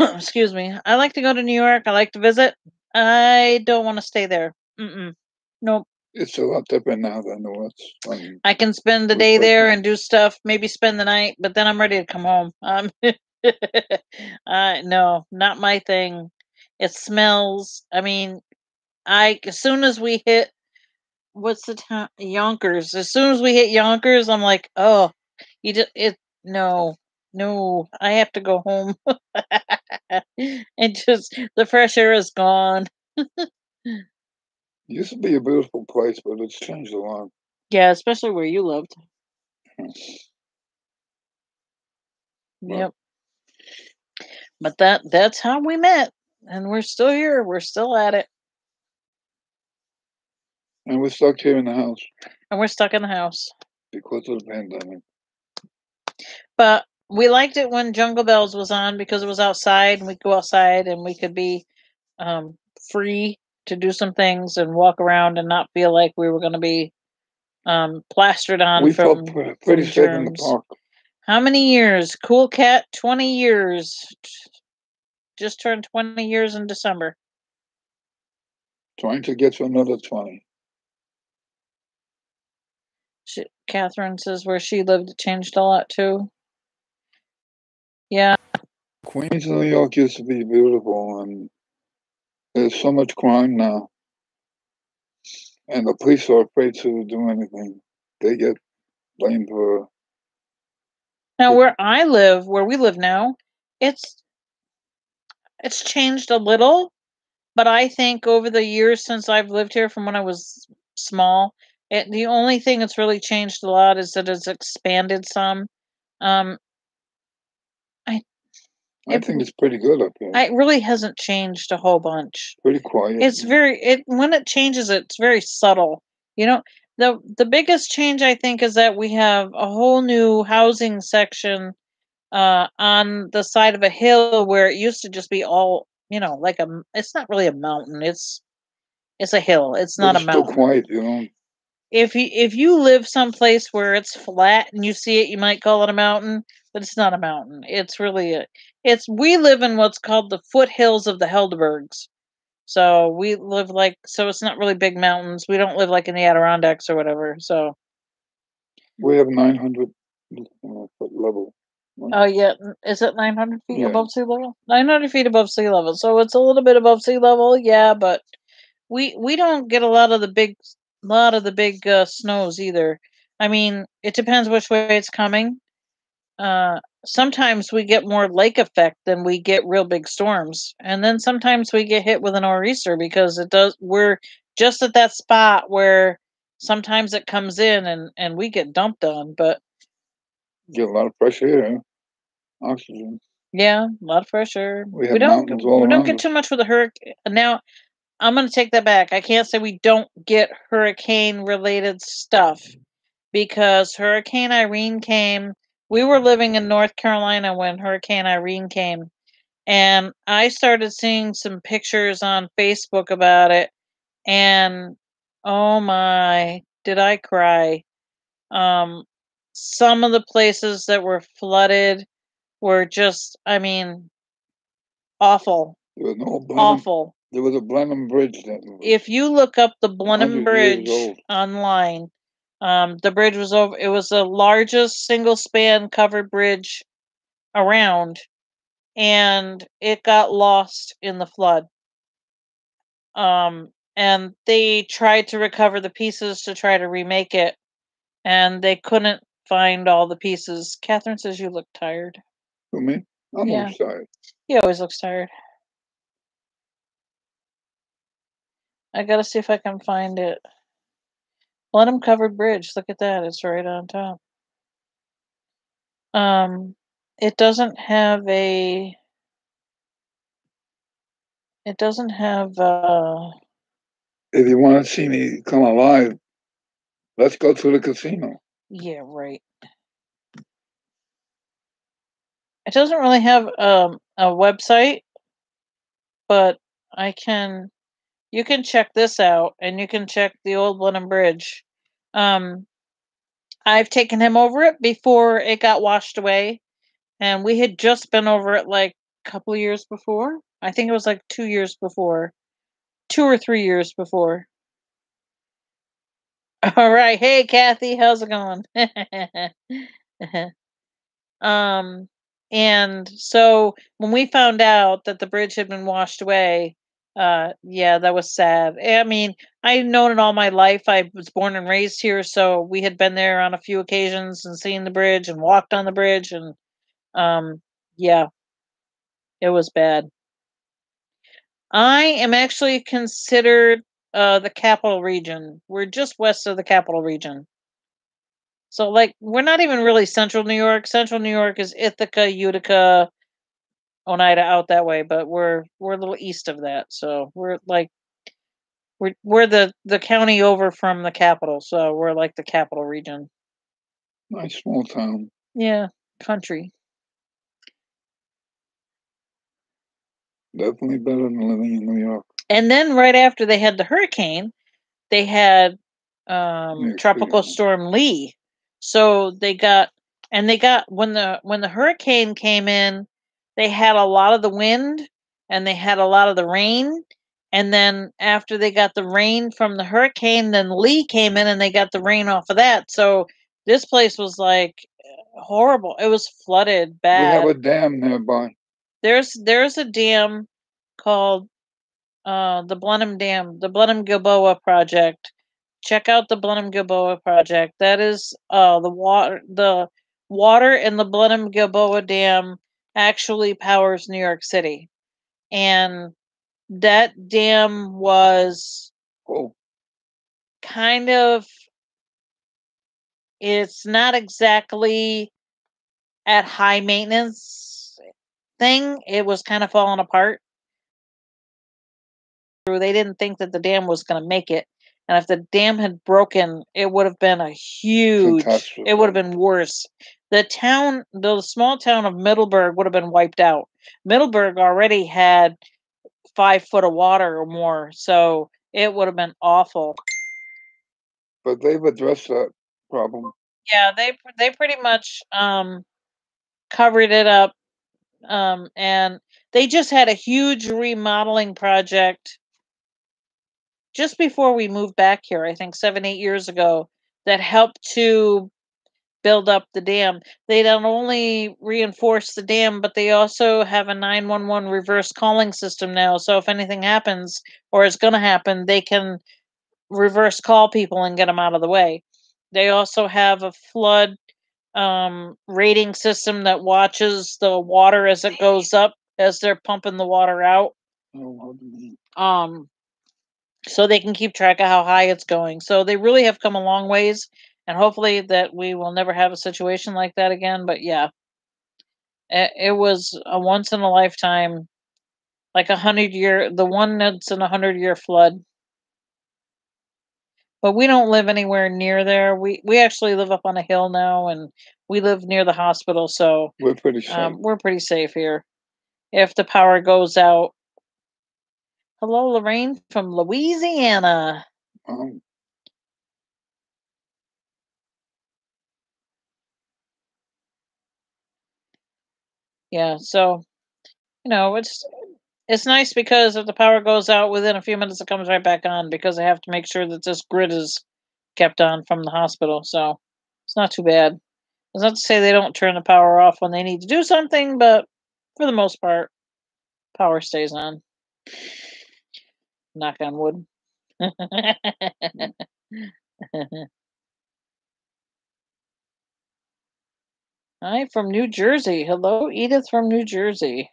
Excuse me. I like to go to New York. I like to visit. I don't want to stay there. Nope. It's a lot different now than it was when I can spend the we day first there went. and do stuff, maybe spend the night, but then I'm ready to come home. No, not my thing. It smells. I mean, as soon as we hit, what's the town? Yonkers. As soon as we hit Yonkers, I'm like, oh, no, no, I have to go home. And just the fresh air is gone. It used to be a beautiful place, but it's changed a lot. Yeah, especially where you lived. But, Yep. But that's how we met, and we're still here. We're still at it, and we're stuck here in the house and we're stuck in the house. because of the pandemic. But we liked it when Jungle Bells was on because it was outside, and we'd go outside, and we could be um, free to do some things and walk around and not feel like we were going to be plastered on We felt pretty from safe in the germs. park. How many years? Cool Cat, 20 years. Just turned 20 years in December. Trying to get to another 20. Catherine says where she lived, it changed a lot too. Yeah. Queens, New York used to be beautiful, and there's so much crime now. And the police are afraid to do anything. They get blamed for. Now where I live, where we live now, it's changed a little, but I think over the years since I've lived here from when I was small, the only thing that's really changed a lot is that it's expanded some. Um, I think it's pretty good up here. It really hasn't changed a whole bunch. Pretty quiet. It's when it changes, it's very subtle. You know, the biggest change I think is that we have a whole new housing section on the side of a hill where it used to just be all, like it's not really a mountain. It's a hill. It's not a mountain. Still quiet, you know. If you live someplace where it's flat and you see it, you might call it a mountain, but it's not a mountain. It's really we live in what's called the foothills of the Helderbergs. So we live so it's not really big mountains. We don't live like in the Adirondacks or whatever. So we have 900 foot level. Oh yeah, is it 900 feet above sea level? 900 feet above sea level. So it's a little bit above sea level, yeah, but we don't get a lot of the big snows either. I mean, it depends which way it's coming. Sometimes we get more lake effect than we get real big storms, and then sometimes we get hit with a nor'easter because we're just at that spot where sometimes it comes in and we get dumped on, but get a lot of fresh air, oxygen. Yeah, a lot of fresh air. We have mountains all we don't around get us. too much with the hurricane. Now, I'm going to take that back. I can't say we don't get hurricane related stuff because Hurricane Irene came. We were living in North Carolina when Hurricane Irene came, and I started seeing some pictures on Facebook about it, and oh my, did I cry. Some of the places that were flooded were just, I mean, awful. There was no Awful. There was a Blenheim Bridge If you look up the Blenheim 100 years Bridge old. online, the bridge was over. It was the largest single span covered bridge around, and it got lost in the flood. And they tried to recover the pieces to try to remake it, and they couldn't find all the pieces. Catherine says you look tired. For me? I'm Yeah. always tired. He always looks tired. I gotta see if I can find it. Blenheim Covered Bridge. Look at that. It's right on top. It doesn't have a. It doesn't have. If you want to see me come alive, let's go to the casino. Yeah, right. It doesn't really have a website, but I can. You can check this out, and you can check the old Blenheim Bridge. I've taken him over it before it got washed away, and we had just been over it like a couple of years before. I think it was like 2 years before, 2 or 3 years before. All right. Hey, Kathy, how's it going? um, and so when we found out that the bridge had been washed away, yeah, that was sad. I mean, I've known it all my life. I was born and raised here, so we had been there on a few occasions and seen the bridge and walked on the bridge, and yeah, it was bad. I am actually considered the capital region. We're just west of the capital region. So like we're not even really central New York. Central New York is Ithaca, Utica, Oneida out that way, but we're a little east of that. So we're like we're the county over from the capital. So we're like the capital region. Nice small town. Yeah, country. Definitely better than living in New York. And then right after they had the hurricane, they had New tropical City. storm Lee. So they got when the hurricane came in, they had a lot of the wind and they had a lot of the rain. And then after they got the rain from the hurricane, then Lee came in and they got the rain off of that. So this place was like horrible. It was flooded We have bad. a dam nearby. There's a dam called the Blenheim Dam, the Blenheim Gilboa project. Check out the Blenheim Gilboa project. That is the water in the Blenheim Gilboa Dam actually powers New York City. And that dam was Oh, kind of it's not exactly at high maintenance thing. It was kind of falling apart. They didn't think that the dam was going to make it. And if the dam had broken, it would have been it would have been worse. The small town of Middleburg would have been wiped out. Middleburg already had 5 foot of water or more, so it would have been awful. but they've addressed that problem. Yeah, they pretty much covered it up, and they just had a huge remodeling project just before we moved back here, I think 7, 8 years ago, that helped to build up the dam. They don't only reinforce the dam, but they also have a 911 reverse calling system now. So if anything happens or is going to happen, they can reverse call people and get them out of the way. They also have a flood rating system that watches the water as it goes up as they're pumping the water out. Oh, Um, so they can keep track of how high it's going. So they really have come a long ways, and hopefully that we will never have a situation like that again. But yeah, it was a once in a lifetime, like 100 year, the one that's in 100 year flood. But we don't live anywhere near there. We actually live up on a hill now, and we live near the hospital, so we're pretty safe. we're pretty safe here. If the power goes out, hello, Lorraine from Louisiana. Um, Yeah, so it's nice because if the power goes out within a few minutes, it comes right back on because I have to make sure that this grid is kept on from the hospital. So it's not too bad. It's not to say they don't turn the power off when they need to do something, but for the most part, power stays on. Knock on wood. Hi from New Jersey. Hello, Edith from New Jersey.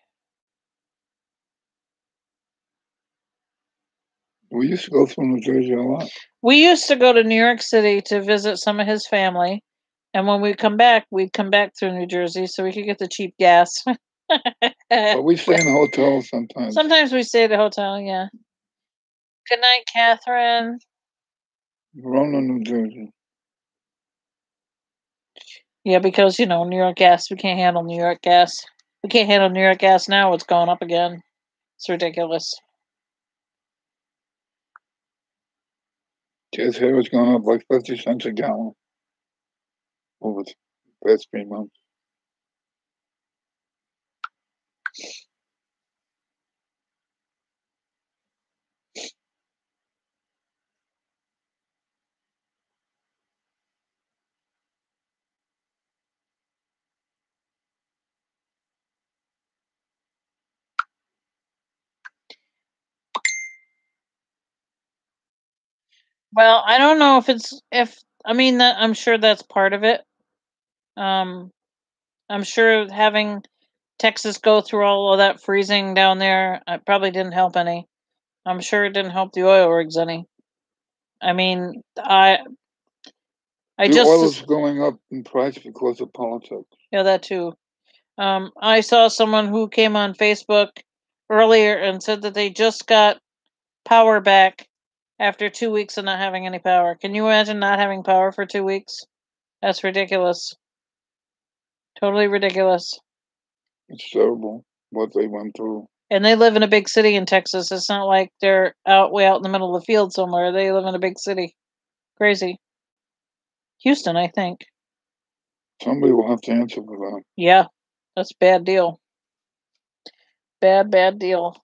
we used to go through New Jersey a lot. We used to go to New York City to visit some of his family. And when we come back, we'd come back through New Jersey so we could get the cheap gas. But we stay in hotels sometimes. Sometimes we stay at a hotel, yeah. Good night, Catherine. Verona, New Jersey. Yeah, because, New York gas, we can't handle New York gas. We can't handle New York gas now. It's going up again. It's ridiculous. Gas here has gone up like 50 cents a gallon over the past 3 months. Well, I don't know if I mean that I'm sure that's part of it. Um, I'm sure having Texas go through all of that freezing down there probably didn't help any. I'm sure it didn't help the oil rigs any. I mean, I The just oil is going up in price because of politics. yeah, that too. I saw someone who came on Facebook earlier and said that they just got power back after 2 weeks of not having any power. Can you imagine not having power for 2 weeks? That's ridiculous. Totally ridiculous. It's terrible what they went through. And they live in a big city in Texas. It's not like they're way out in the middle of the field somewhere. They live in a big city. Crazy. Houston, I think. Somebody will have to answer for that. Yeah, that's a bad deal. Bad deal.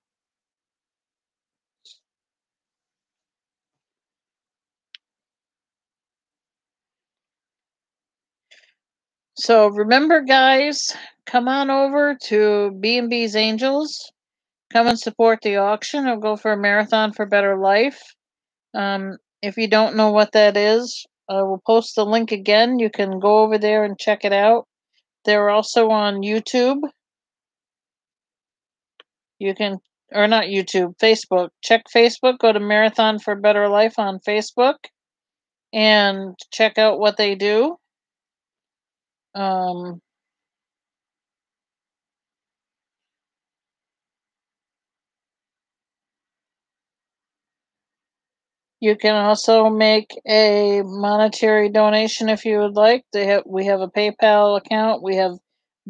So remember, guys, come on over to B&B's Angels. Come and support the auction or go for a marathon for better life. If you don't know what that is, I will post the link again. You can go over there and check it out. They're also on YouTube. You can, or not YouTube, Facebook. Check Facebook. Go to Marathon for Better Life on Facebook and check out what they do. Um, you can also make a monetary donation if you would like. We have a PayPal account. We have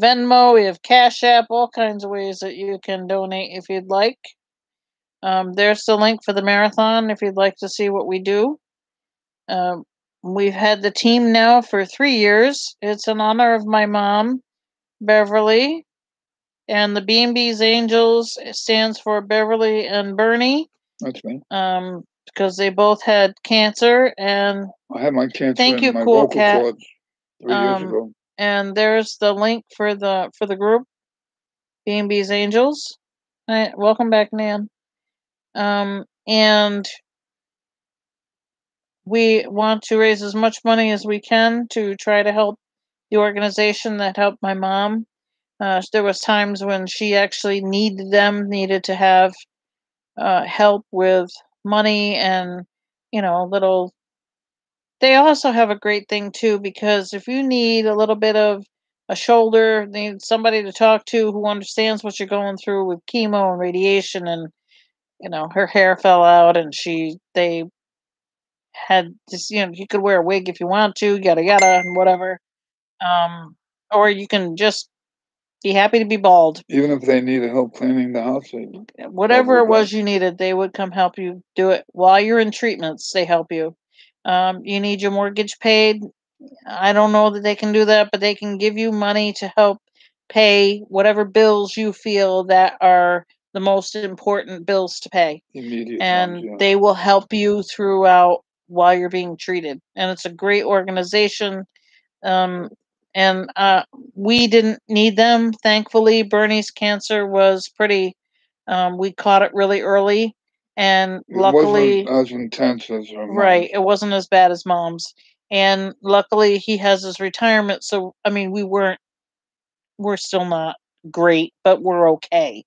Venmo. We have Cash App. All kinds of ways that you can donate if you'd like. There's the link for the marathon if you'd like to see what we do. Um, we've had the team now for 3 years. It's in honor of my mom, Beverly, and the B&B's Angels stands for Beverly and Bernie. That's me. Because they both had cancer, and I had my cancer thank you, in my Cool vocal Cat. cords 3 years ago. And there's the link for the group, B&B's Angels. Welcome back, Nan. And we want to raise as much money as we can to try to help the organization that helped my mom. There was times when she actually needed to have help with money and little. They also have a great thing too, because if you need a little bit of a shoulder, need somebody to talk to who understands what you're going through with chemo and radiation, and her hair fell out, and they had this, you could wear a wig if you want to, yada yada, and whatever. Um, or you can just be happy to be bald. Even if they needed help cleaning the house, Whatever it was you needed, they would come help you do it while you're in treatments. They help you. You need your mortgage paid. I don't know that they can do that, but they can give you money to help pay whatever bills you feel that are the most important bills to pay. Immediate and ones, yeah. they will help you throughout while you're being treated. And it's a great organization. Um, and we didn't need them. Thankfully, Bernie's cancer was pretty. We caught it really early, and luckily, it wasn't as intense as her right, it wasn't as bad as mom's. And luckily, he has his retirement. So I mean, we're still not great, but we're okay.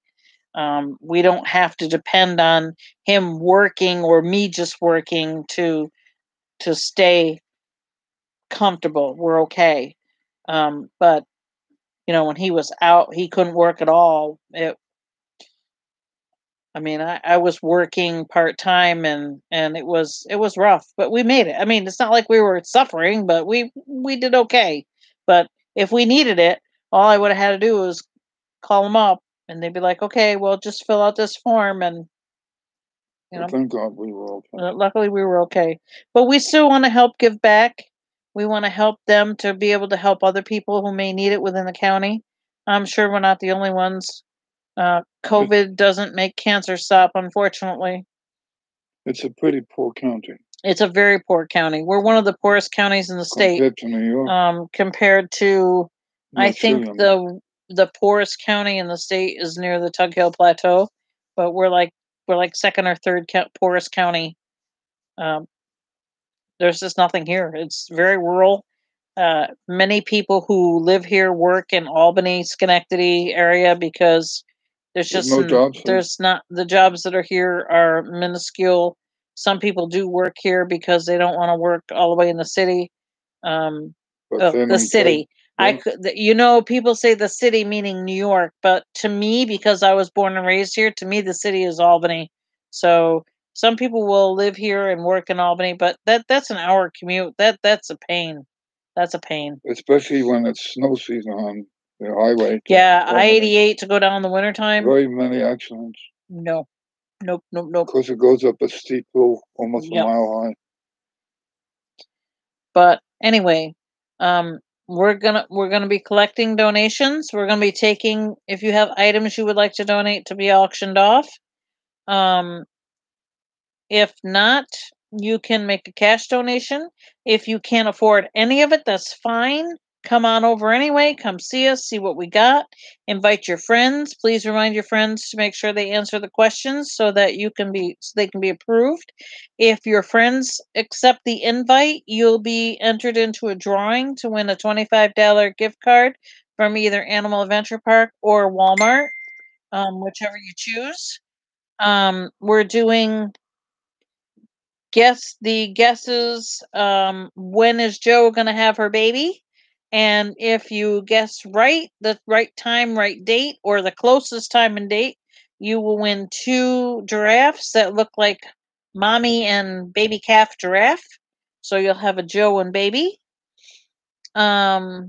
We don't have to depend on him working or me just working to stay comfortable. We're okay. But when he was out, he couldn't work at all. I mean, I was working part time, and it was rough, but we made it. I mean, it's not like we were suffering, but we did okay. But if we needed it, all I would have had to do was call them up, and they'd be like, "Okay, well, just fill out this form," and thank God we were okay. luckily we were okay. But we still want to help give back. We want to help them to be able to help other people who may need it within the county. I'm sure we're not the only ones. COVID doesn't make cancer stop, unfortunately. It's a pretty poor county. It's a very poor county. We're one of the poorest counties in the state. Compared to New York. Compared to, I think City, the poorest county in the state is near the Tug Hill Plateau, but we're like second or third poorest county. There's just nothing here. It's very rural. Many people who live here work in Albany, Schenectady area because There's no jobs here. there's not the jobs that are here are minuscule. Some people do work here because they don't want to work all the way in the city. Um, But they the don't take. city. I Yeah. could, people say the city meaning New York, but to me, because I was born and raised here, to me the city is Albany. So some people will live here and work in Albany, but that's an hour commute. That's a pain. That's a pain. Especially when it's snow season on the highway to Yeah, I Albany. 88 to go down in the wintertime. Very many accidents. No, nope. Because it goes up a steep hill, almost a Yep. mile high. But anyway, we're gonna be collecting donations. We're gonna be taking if you have items you would like to donate to be auctioned off. Um, if not, you can make a cash donation. If you can't afford any of it, that's fine. Come on over anyway. Come see us, see what we got. Invite your friends. Please remind your friends to make sure they answer the questions so that they can be approved. If your friends accept the invite, you'll be entered into a drawing to win a $25 gift card from either Animal Adventure Park or Walmart, whichever you choose. We're doing guesses, when is Joe gonna have her baby, and if you guess right, the right time, right date, or the closest time and date, you will win 2 giraffes that look like mommy and baby calf giraffe, so you'll have a Joe and baby. I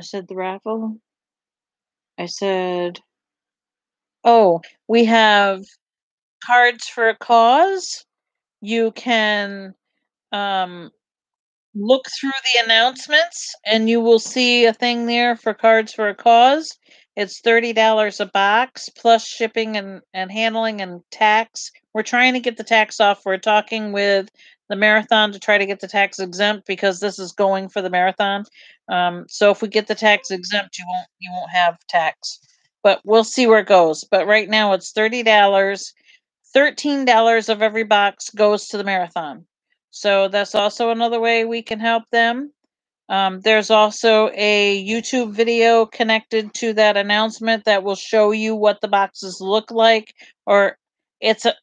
said the raffle. I said, oh, we have cards for a cause. You can um look through the announcements and you will see a thing there for cards for a cause. It's $30 a box plus shipping and handling and tax. We're trying to get the tax off. We're talking with the marathon to try to get the tax exempt because this is going for the marathon. So if we get the tax exempt, you won't have tax. But we'll see where it goes. But right now it's $30. $13 of every box goes to the marathon. So that's also another way we can help them. There's also a YouTube video connected to that announcement that will show you what the boxes look like, or it's a,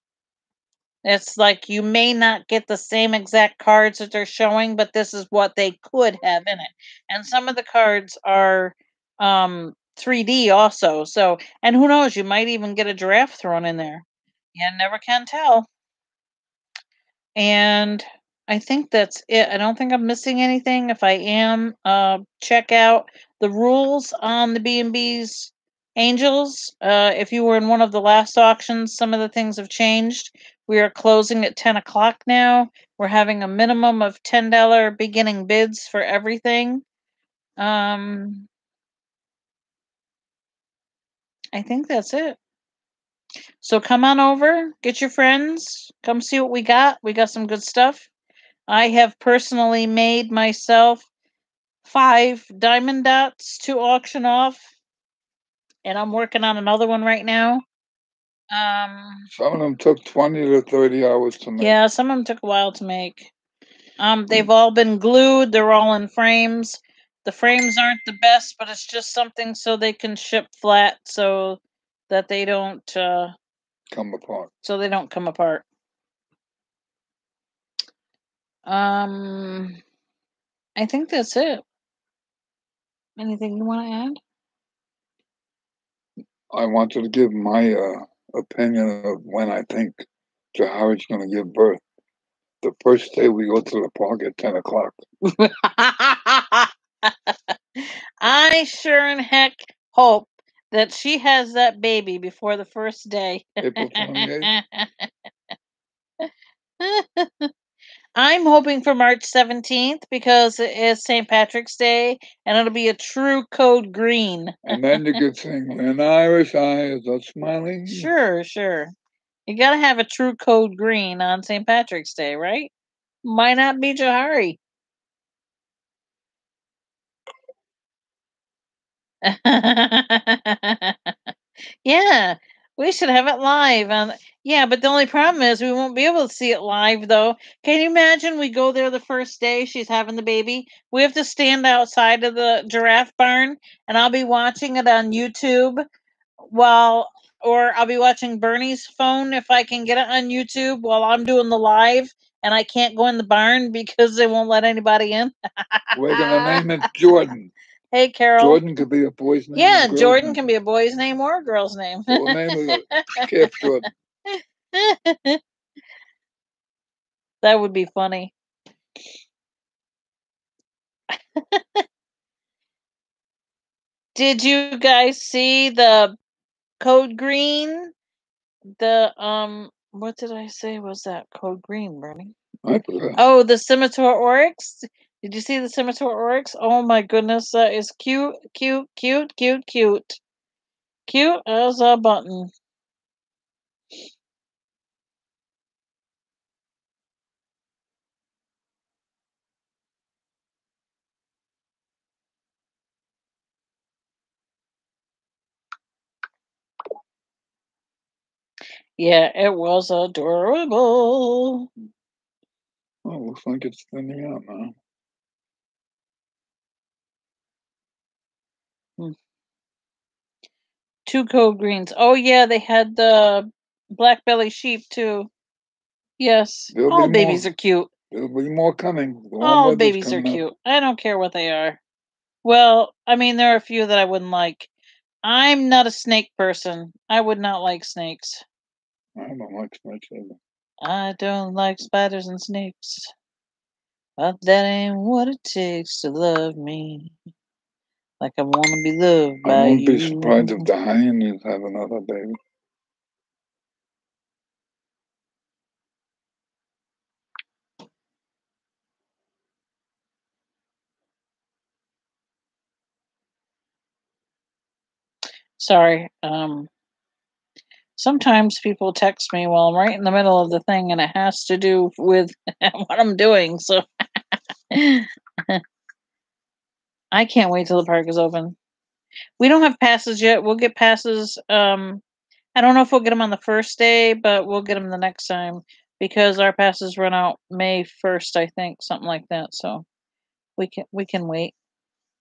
it's like you may not get the same exact cards that they're showing, but this is what they could have in it. And some of the cards are 3D also. So, and who knows, you might even get a giraffe thrown in there. You never can tell. And I think that's it. I don't think I'm missing anything. If I am, check out the rules on the B&B's Angels. If you were in one of the last auctions, some of the things have changed. We are closing at 10 o'clock now. We're having a minimum of $10 beginning bids for everything. I think that's it. So come on over, get your friends, come see what we got. We got some good stuff. I have personally made myself 5 diamond dots to auction off, and I'm working on another one right now. Some of them took 20 to 30 hours to make. Yeah, some of them took a while to make. They've all been glued. They're all in frames. The frames aren't the best, but it's just something so they can ship flat, so that they don't come apart. So they don't come apart. I think that's it. Anything you want to add? I wanted to give my opinion of when I think Jahari's going to give birth. The first day we go to the park at 10 o'clock. I sure in heck hope that she has that baby before the first day. April 28th. I'm hoping for March 17th because it is St. Patrick's Day and it'll be a true code green. And then you could sing, "When Irish eyes are smiling." Sure. You gotta have a true code green on St. Patrick's Day, right? Might not be Jahari. Yeah, we should have it live. Yeah, but the only problem is we won't be able to see it live, though. Can you imagine we go there the first day she's having the baby? We have to stand outside of the giraffe barn, and I'll be watching it on YouTube while, or I'll be watching Bernie's phone if I can get it on YouTube while I'm doing the live, and I can't go in the barn because they won't let anybody in. We're gonna name it Jordan. Hey, Carol. Jordan could be a boy's name. Yeah, and a girl's Jordan name. can be a boy's name or a girl's name. So we'll name it Calf Jordan. That would be funny. Did you guys see the Code Green? The what did I say was that Code Green, Bernie? I forgot. Oh, the Scimitar Oryx. Did you see the Scimitar Oryx? Oh my goodness, that is cute, cute, cute, cute, cute. Cute as a button. Yeah, it was adorable. Oh, looks like it's thinning out now. Two Code Greens. Oh yeah, they had the black belly sheep too. Yes, There'll all be babies more. are cute. There'll be more coming. The warm All weather's babies are coming up. cute. I don't care what they are. Well, I mean, there are a few that I wouldn't like. I'm not a snake person. I would not like snakes. I don't like snakes either. I don't like spiders and snakes. But that ain't what it takes to love me. Like I want to be loved I by wouldn't you. be surprised if the hyenas have another baby. Sorry. Sometimes people text me while I'm right in the middle of the thing, and it has to do with what I'm doing. So I can't wait till the park is open. We don't have passes yet. We'll get passes. I don't know if we'll get them on the first day, but we'll get them the next time because our passes run out May 1st, I think, something like that. So we can wait,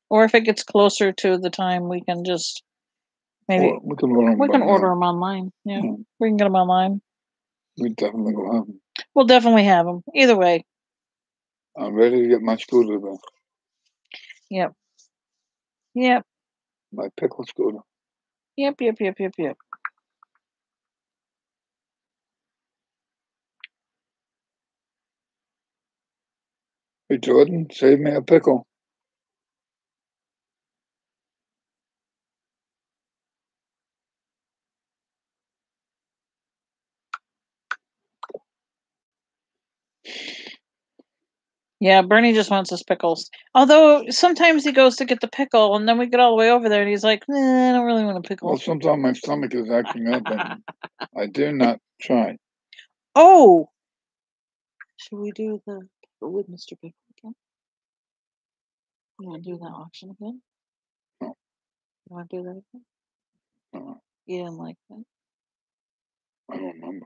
or if it gets closer to the time, we can just maybe Or we can order them. we can order them online. Yeah, we can get them online. We definitely will have them. We'll definitely have them. Either way. I'm ready to get my scooter back. Yep. Yep. My pickle scooter. Yep. Yep. Yep. Yep. Yep. Hey, Jordan, save me a pickle. Yeah, Bernie just wants his pickles. Although sometimes he goes to get the pickle, and then we get all the way over there, and he's like, I don't really want a pickle. Well, sometimes my stomach is acting up, and I dare not try. Oh! Should we do the pickle with Mr. Pickle again? You want to do that auction again? No. You want to do that again? No, You didn't like that? I don't remember.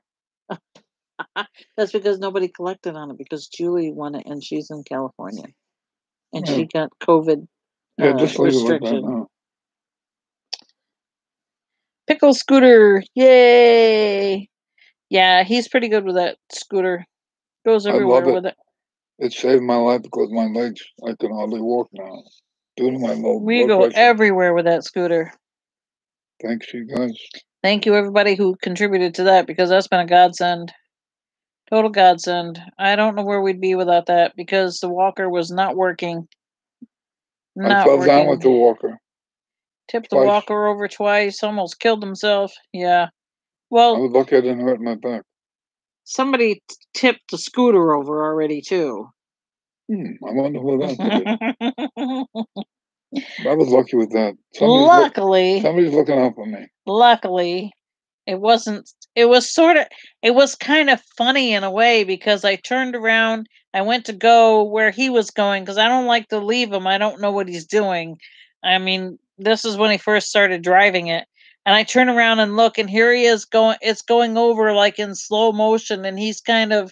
That's because nobody collected on it because Julie won it and she's in California. And Yeah. she got COVID Yeah, just leave it like that restriction. now. Pickle scooter. Yay. Yeah, he's pretty good with that scooter. Goes I everywhere love it. with it. It saved my life because my legs, I can hardly walk now due to my low We blood go pressure. everywhere with that scooter. Thanks, you guys. Thank you, everybody who contributed to that because that's been a godsend. Total godsend. I don't know where we'd be without that because the walker was not working. I fell down with the walker. Tipped Twice. the walker over twice, almost killed himself. Yeah. Well, I was lucky I didn't hurt my back. somebody tipped the scooter over already, too. I wonder who that could be. I was lucky with that. Luckily. Somebody's looking out for me. Luckily. It wasn't, it was kind of funny in a way because I turned around, I went to go where he was going because I don't like to leave him. I don't know what he's doing. I mean, this is when he first started driving it. And I turn around and look, and here he is going. It's going over like in slow motion, and he's kind of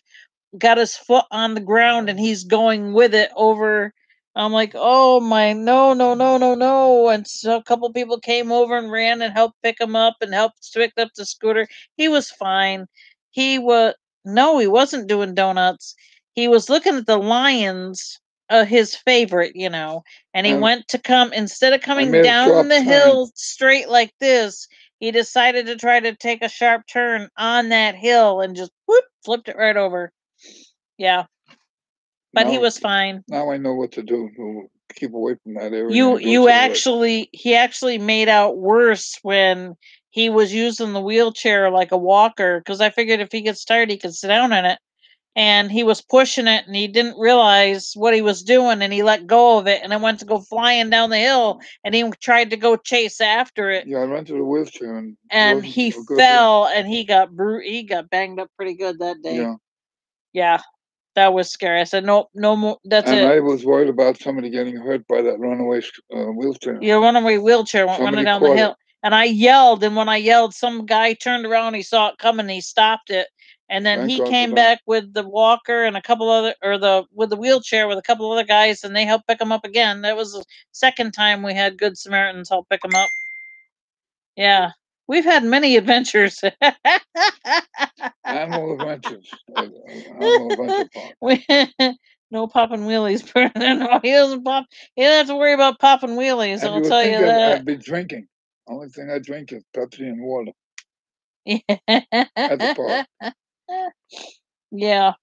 got his foot on the ground, and he's going with it over. I'm like, oh my, no, no, no, no, no. And so a couple people came over and ran and helped pick him up and helped pick up the scooter. He was fine. He was, no, he wasn't doing donuts. He was looking at the lions, his favorite, and he And went to come, instead of I coming made a down sharp the turn. hill straight like this, he decided to try to take a sharp turn on that hill and just whoop, flipped it right over. Yeah. But he Now, was fine. now I know what to do to keep away from that area. You and go you to the right. he actually made out worse when he was using the wheelchair like a walker, because I figured if he gets tired he could sit down in it. And he was pushing it and he didn't realize what he was doing, and he let go of it and it went to go flying down the hill, and he tried to go chase after it. Yeah, I rented a wheelchair and it And wasn't he so good. fell and he got banged up pretty good that day. Yeah. Yeah. That was scary. I said, nope, no more. That's And it. I was worried about somebody getting hurt by that runaway wheelchair. Your runaway wheelchair went running Somebody down the caught hill. it. And I yelled, and when I yelled, some guy turned around, he saw it coming, he stopped it. And then Thank he God for came that. back with the walker and a couple other, with the wheelchair with a couple other guys, and they helped pick him up again. That was the second time we had Good Samaritans help pick him up. Yeah. We've had many adventures. Animal adventures. Animal adventure park. We, no popping wheelies. No, he doesn't pop. He doesn't have to worry about popping wheelies. And I'll you would tell think you that. I'd be drinking. Only thing I drink is Pepsi and water Yeah. at the park. Yeah.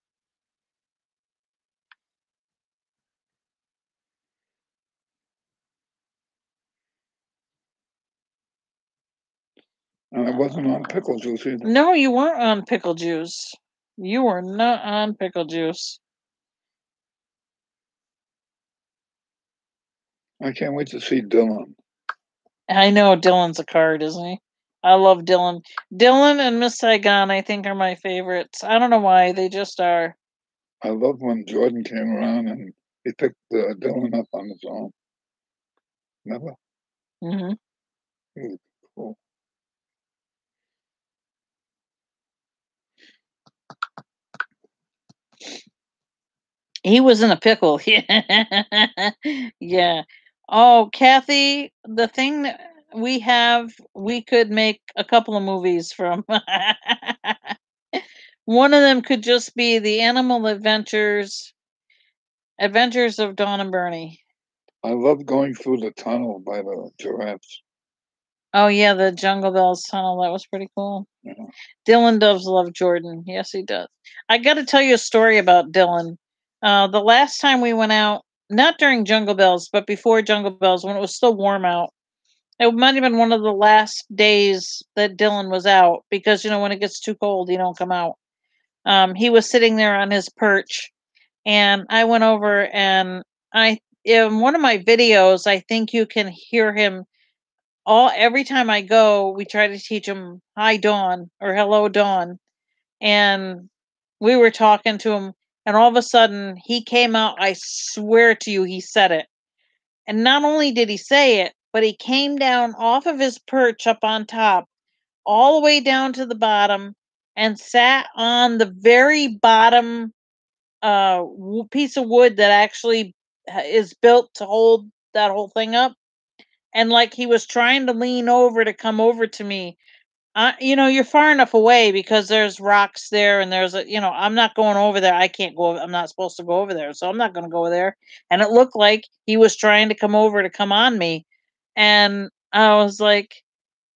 And I wasn't on pickle juice either. No, you weren't on pickle juice. You were not on pickle juice. I can't wait to see Dylan. I know Dylan's a card, isn't he? I love Dylan. Dylan and Miss Saigon, I think, are my favorites. I don't know why, they just are. I loved when Jordan came around and he picked Dylan up on his own. Remember? Hmm. He was cool. He was in a pickle. Yeah. Oh, Kathy, the thing that we have, we could make a couple of movies from. One of them could just be the Animal Adventures of Dawn and Bernie. I loved going through the tunnel by the giraffes. Oh yeah, the Jungle Bells tunnel. That was pretty cool. Yeah. Dylan does love Jordan. Yes, he does. I got to tell you a story about Dylan. The last time we went out, not during Jungle Bells, but before Jungle Bells, when it was still warm out, it might have been one of the last days that Dylan was out, because when it gets too cold, you don't come out. He was sitting there on his perch, and I went over, and in one of my videos, I think you can hear him every time I go. We try to teach him hi Dawn or hello Dawn, and we were talking to him, and all of a sudden he came out. I swear to you, he said it. And not only did he say it, but he came down off of his perch up on top, all the way down to the bottom, and sat on the very bottom piece of wood that actually is built to hold that whole thing up. And like he was trying to lean over to come over to me. You're far enough away because there's rocks there, and I'm not going over there. I can't go. I'm not supposed to go over there, so I'm not going to go there. And it looked like he was trying to come over to come on me, and I was like,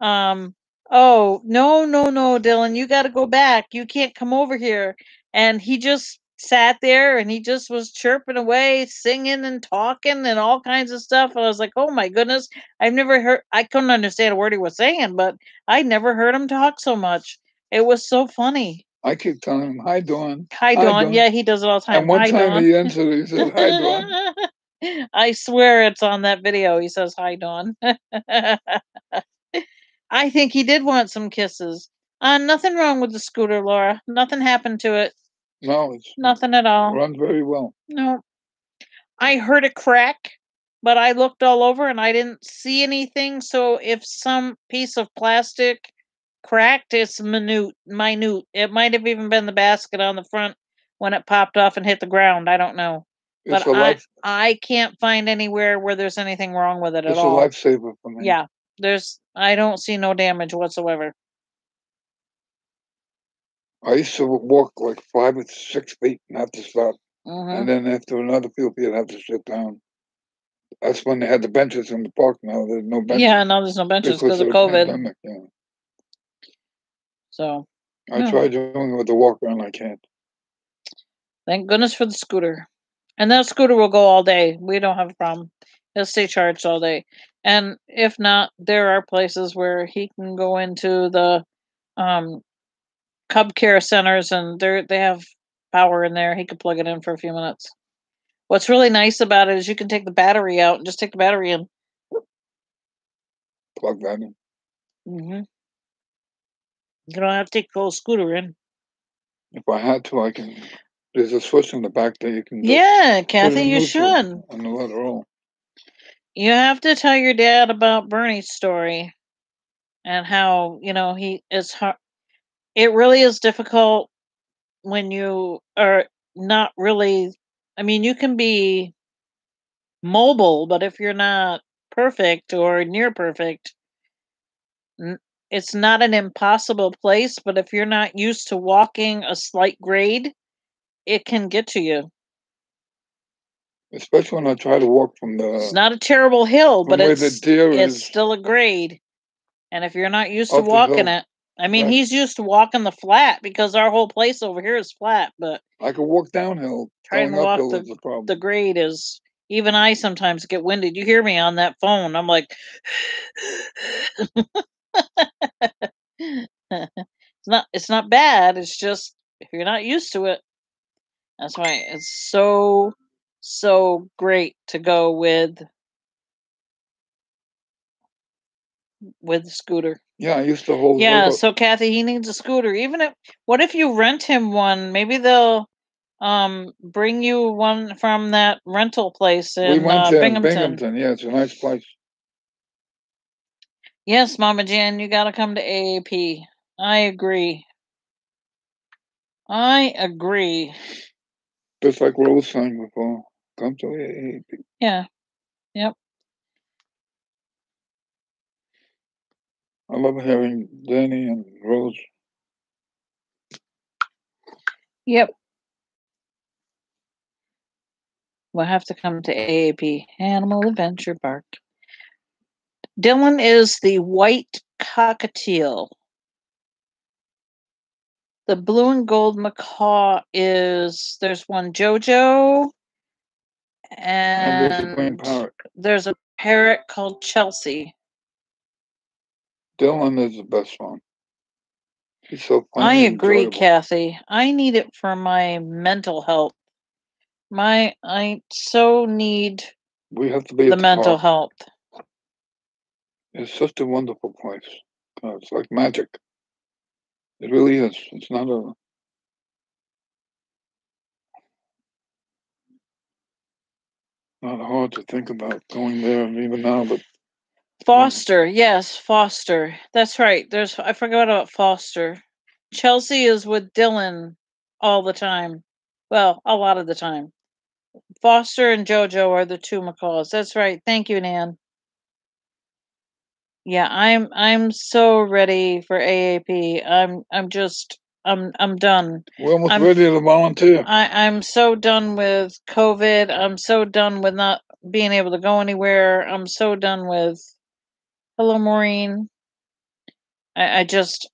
oh no, no, no, Dylan, you got to go back. You can't come over here. And he just sat there and he just was chirping away, singing and talking and all kinds of stuff. And I was like, oh my goodness, I couldn't understand a word he was saying, but I never heard him talk so much. It was so funny. I keep telling him, hi, Dawn. Hi, Dawn. Yeah, he does it all the time. And one Hi, time Dawn. he answered, he said, hi, Dawn. I swear it's on that video. He says, hi, Dawn. I think he did want some kisses. Nothing wrong with the scooter, Laura. Nothing happened to it. No, Nothing at all. runs very well. No. I heard a crack, but I looked all over and I didn't see anything. So if some piece of plastic cracked, it's minute. It might have even been the basket on the front when it popped off and hit the ground. I don't know. It's But a life. I can't find anywhere where there's anything wrong with it at It's a all. lifesaver for me. Yeah, I don't see no damage whatsoever. I used to walk like 5 or 6 feet and have to stop, Hmm. and then after another few feet, I'd have to sit down. That's when they had the benches in the park. Now there's no benches. Yeah, now there's no benches because of the COVID. pandemic. Yeah. So I no. tried doing it with the walker and I can't. Thank goodness for the scooter. And that scooter will go all day. We don't have a problem. He'll stay charged all day. And if not, there are places where he can go into the Cub Care centers and they have power in there. He could plug it in for a few minutes. What's really nice about it is you can take the battery out and just take the battery in. Plug that in. Hmm. You don't have to take the whole scooter in. If I had to, I can. There's a switch in the back that you can. Yeah, Kathy, you should. And let it roll. You have to tell your dad about Bernie's story and how it's hard. It really is difficult when you are not really. I mean, you can be mobile, but if you're not perfect or near perfect, it's not an impossible place. But if you're not used to walking a slight grade, it can get to you. Especially when I try to walk from the. It's not a terrible hill, but it's still a grade. And if you're not used to walking it, I mean, he's used to walking the flat because our whole place over here is flat. But I can walk downhill. Trying to walk the grade is. Even I sometimes get winded. You hear me on that phone. I'm like, it's not bad. It's just if you're not used to it. That's why it's so great to go with the scooter. Yeah, I used to hold. Yeah, so Kathy, he needs a scooter. What if you rent him one? Maybe they'll bring you one from that rental place in Binghamton. Yeah, it's a nice place. Yes, Mama Jan, you got to come to AAP. I agree. Just like Rose sang before, come to AAP. Yeah. Yep. I love hearing Danny and Rose. Yep. We'll have to come to AAP, Animal Adventure Park. Dylan is the white cockatiel. The blue and gold macaw there's one Jojo, and there's a parrot called Chelsea. Dylan is the best one. He's so funny. I agree, Kathy. I need it for my mental health. I so need we have to be the mental health. It's such a wonderful place. It's like magic. It really is. It's not hard to think about going there even now, but Foster, yes, Foster. That's right. I forgot about Foster. Chelsea is with Dylan all the time. Well, a lot of the time. Foster and Jojo are the two macaws. That's right. Thank you, Nan. Yeah, I'm so ready for AAP. I'm done. We're almost ready to volunteer. I'm so done with COVID. I'm so done with not being able to go anywhere. I'm so done with hello, Maureen. I just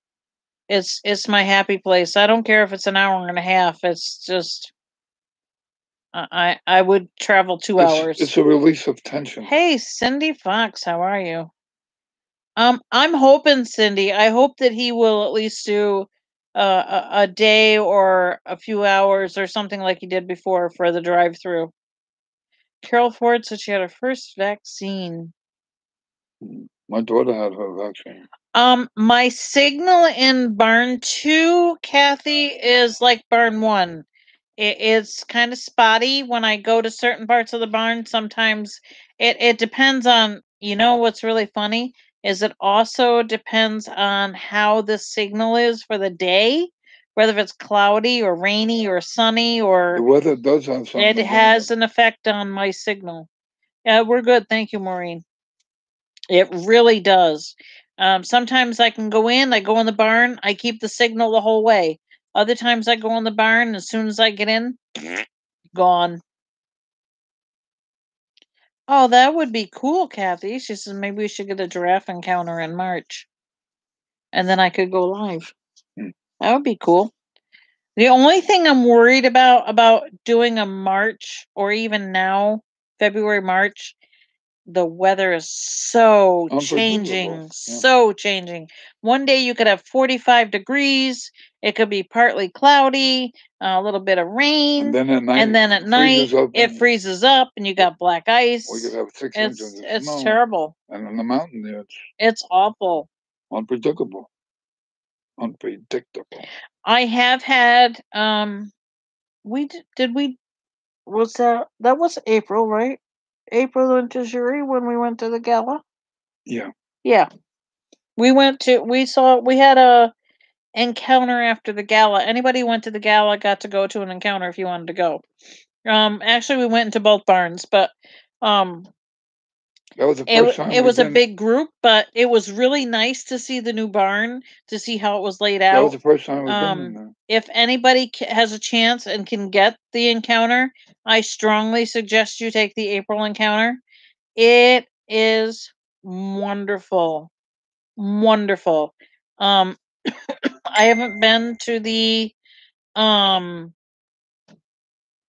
it's my happy place. I don't care if it's an hour and a half. It's just I would travel 2 hours. It's a release of tension. Hey, Cindy Fox, how are you? I'm hoping, Cindy. I hope that he will at least do a day or a few hours or something like he did before for the drive-through. Carol Ford said she had her first vaccine. My daughter had her vaccine. My signal in barn 2, Kathy, is like barn 1. It's kind of spotty when I go to certain parts of the barn. Sometimes it depends on, what's really funny is it also depends on how the signal is for the day, whether it's cloudy or rainy or sunny The or weather does have something it to do with has it. an effect on my signal. Yeah, we're good. Thank you, Maureen. It really does. Sometimes I can go in the barn, I keep the signal the whole way. Other times I go in the barn, as soon as I get in, gone. Oh, that would be cool, Kathy. She says maybe we should get a giraffe encounter in March. And then I could go live. Hmm. That would be cool. The only thing I'm worried about doing a March or even now, February, March, the weather is so changing, Yeah. so changing. One day you could have 45 degrees. It could be partly cloudy, a little bit of rain, And then at night, it freezes up, and you got black ice. We could have 6 inches of It's snow. terrible. And in the mountain there, It's awful. unpredictable. I have had we did we was that was April, right? April went to jury when we went to the gala. Yeah. Yeah. We had a encounter after the gala. Anybody who went to the gala got to go to an encounter if you wanted to go. Actually we went into both barns, but that was the first time it was a big group, but it was really nice to see the new barn, to see how it was laid out. That was the first time we've been in there. If anybody has a chance and can get the encounter, I strongly suggest you take the April encounter. It is wonderful. Wonderful. I haven't been to the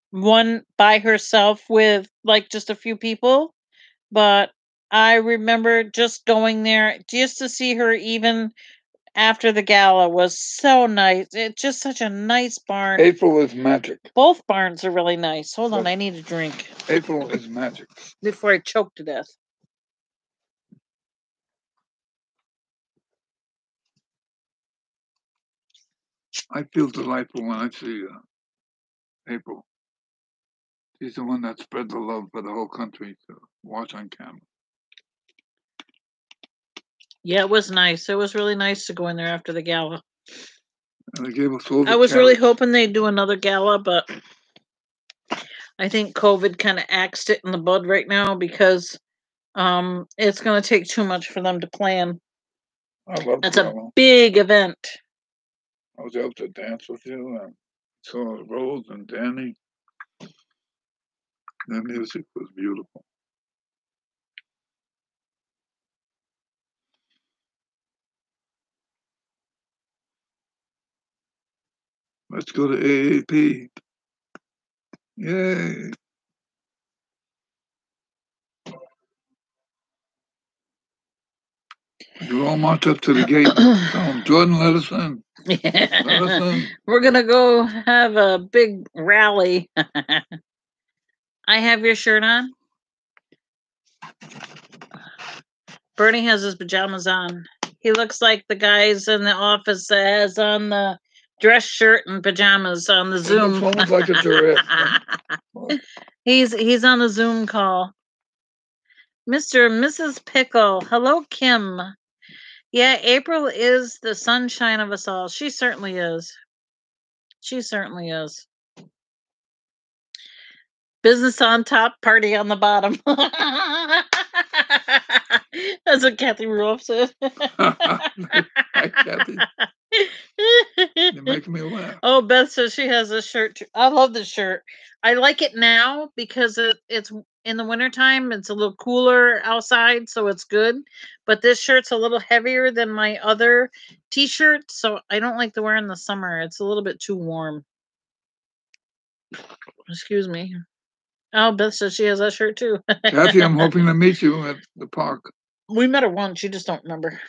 one by herself with like just a few people, but I remember just going there just to see her even after the gala was so nice. It's just such a nice barn. April is magic. Both barns are really nice. Hold on, I need a drink. April is magic. Before I choke to death. I feel delightful when I see April. She's the one that spread the love for the whole country to watch on camera. Yeah, it was nice. It was really nice to go in there after the gala. And they gave us all the I was carrots. really hoping they'd do another gala, but I think COVID kind of axed it in the bud right now because it's going to take too much for them to plan. I love That's a big event. I was able to dance with you and saw Rose and Danny. The music was beautiful. Let's go to AAP. Yay. You all march up to the gate and tell them, Jordan, let us in. Let us in. We're going to go have a big rally. I have your shirt on. Bernie has his pajamas on. He looks like the guys in the office that has on the dress shirt and pajamas on the Zoom. Like a giraffe. He's on the Zoom call. Mr. and Mrs. Pickle. Hello, Kim. Yeah, April is the sunshine of us all. She certainly is. She certainly is. Business on top, party on the bottom. That's what Kathy Rudolph said. Kathy. You're making me laugh. Oh, Beth says she has a shirt too. I love this shirt. I like it now because it's in the wintertime. It's a little cooler outside, so it's good. But this shirt's a little heavier than my other t-shirt, so I don't like to wear in the summer. It's a little bit too warm. Excuse me. Oh, Beth says she has that shirt too. Kathy, I'm hoping to meet you at the park. We met her once. You just don't remember.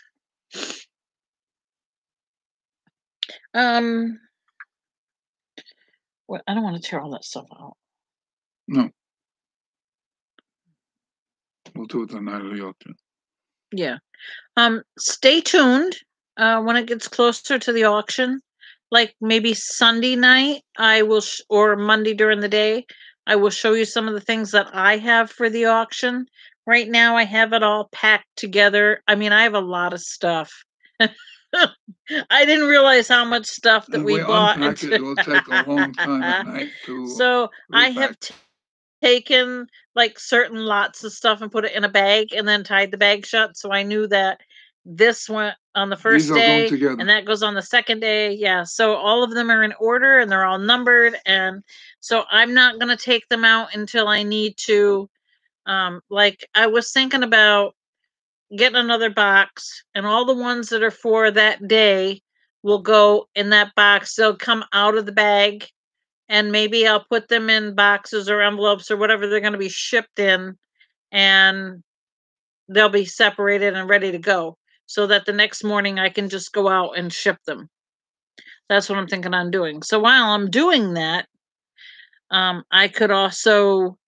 Well, I don't want to tear all that stuff out. No. We'll do it the night of the auction. Yeah. Stay tuned. When it gets closer to the auction, like maybe Sunday night, I will, or Monday during the day, I will show you some of the things that I have for the auction. Right now, I have it all packed together. I mean, I have a lot of stuff. I didn't realize how much stuff that If we we bought. unpack it, it'll take a long time at night to So I have repack. taken like certain lots of stuff and put it in a bag and then tied the bag shut. So I knew that this went on the These first are going day together. and that goes on the second day. Yeah. So all of them are in order and they're all numbered. And so I'm not going to take them out until I need to. Like I was thinking about getting another box and all the ones that are for that day will go in that box. They'll come out of the bag and maybe I'll put them in boxes or envelopes or whatever they're going to be shipped in, and they'll be separated and ready to go so that the next morning I can just go out and ship them. That's what I'm thinking on doing. So while I'm doing that, I could also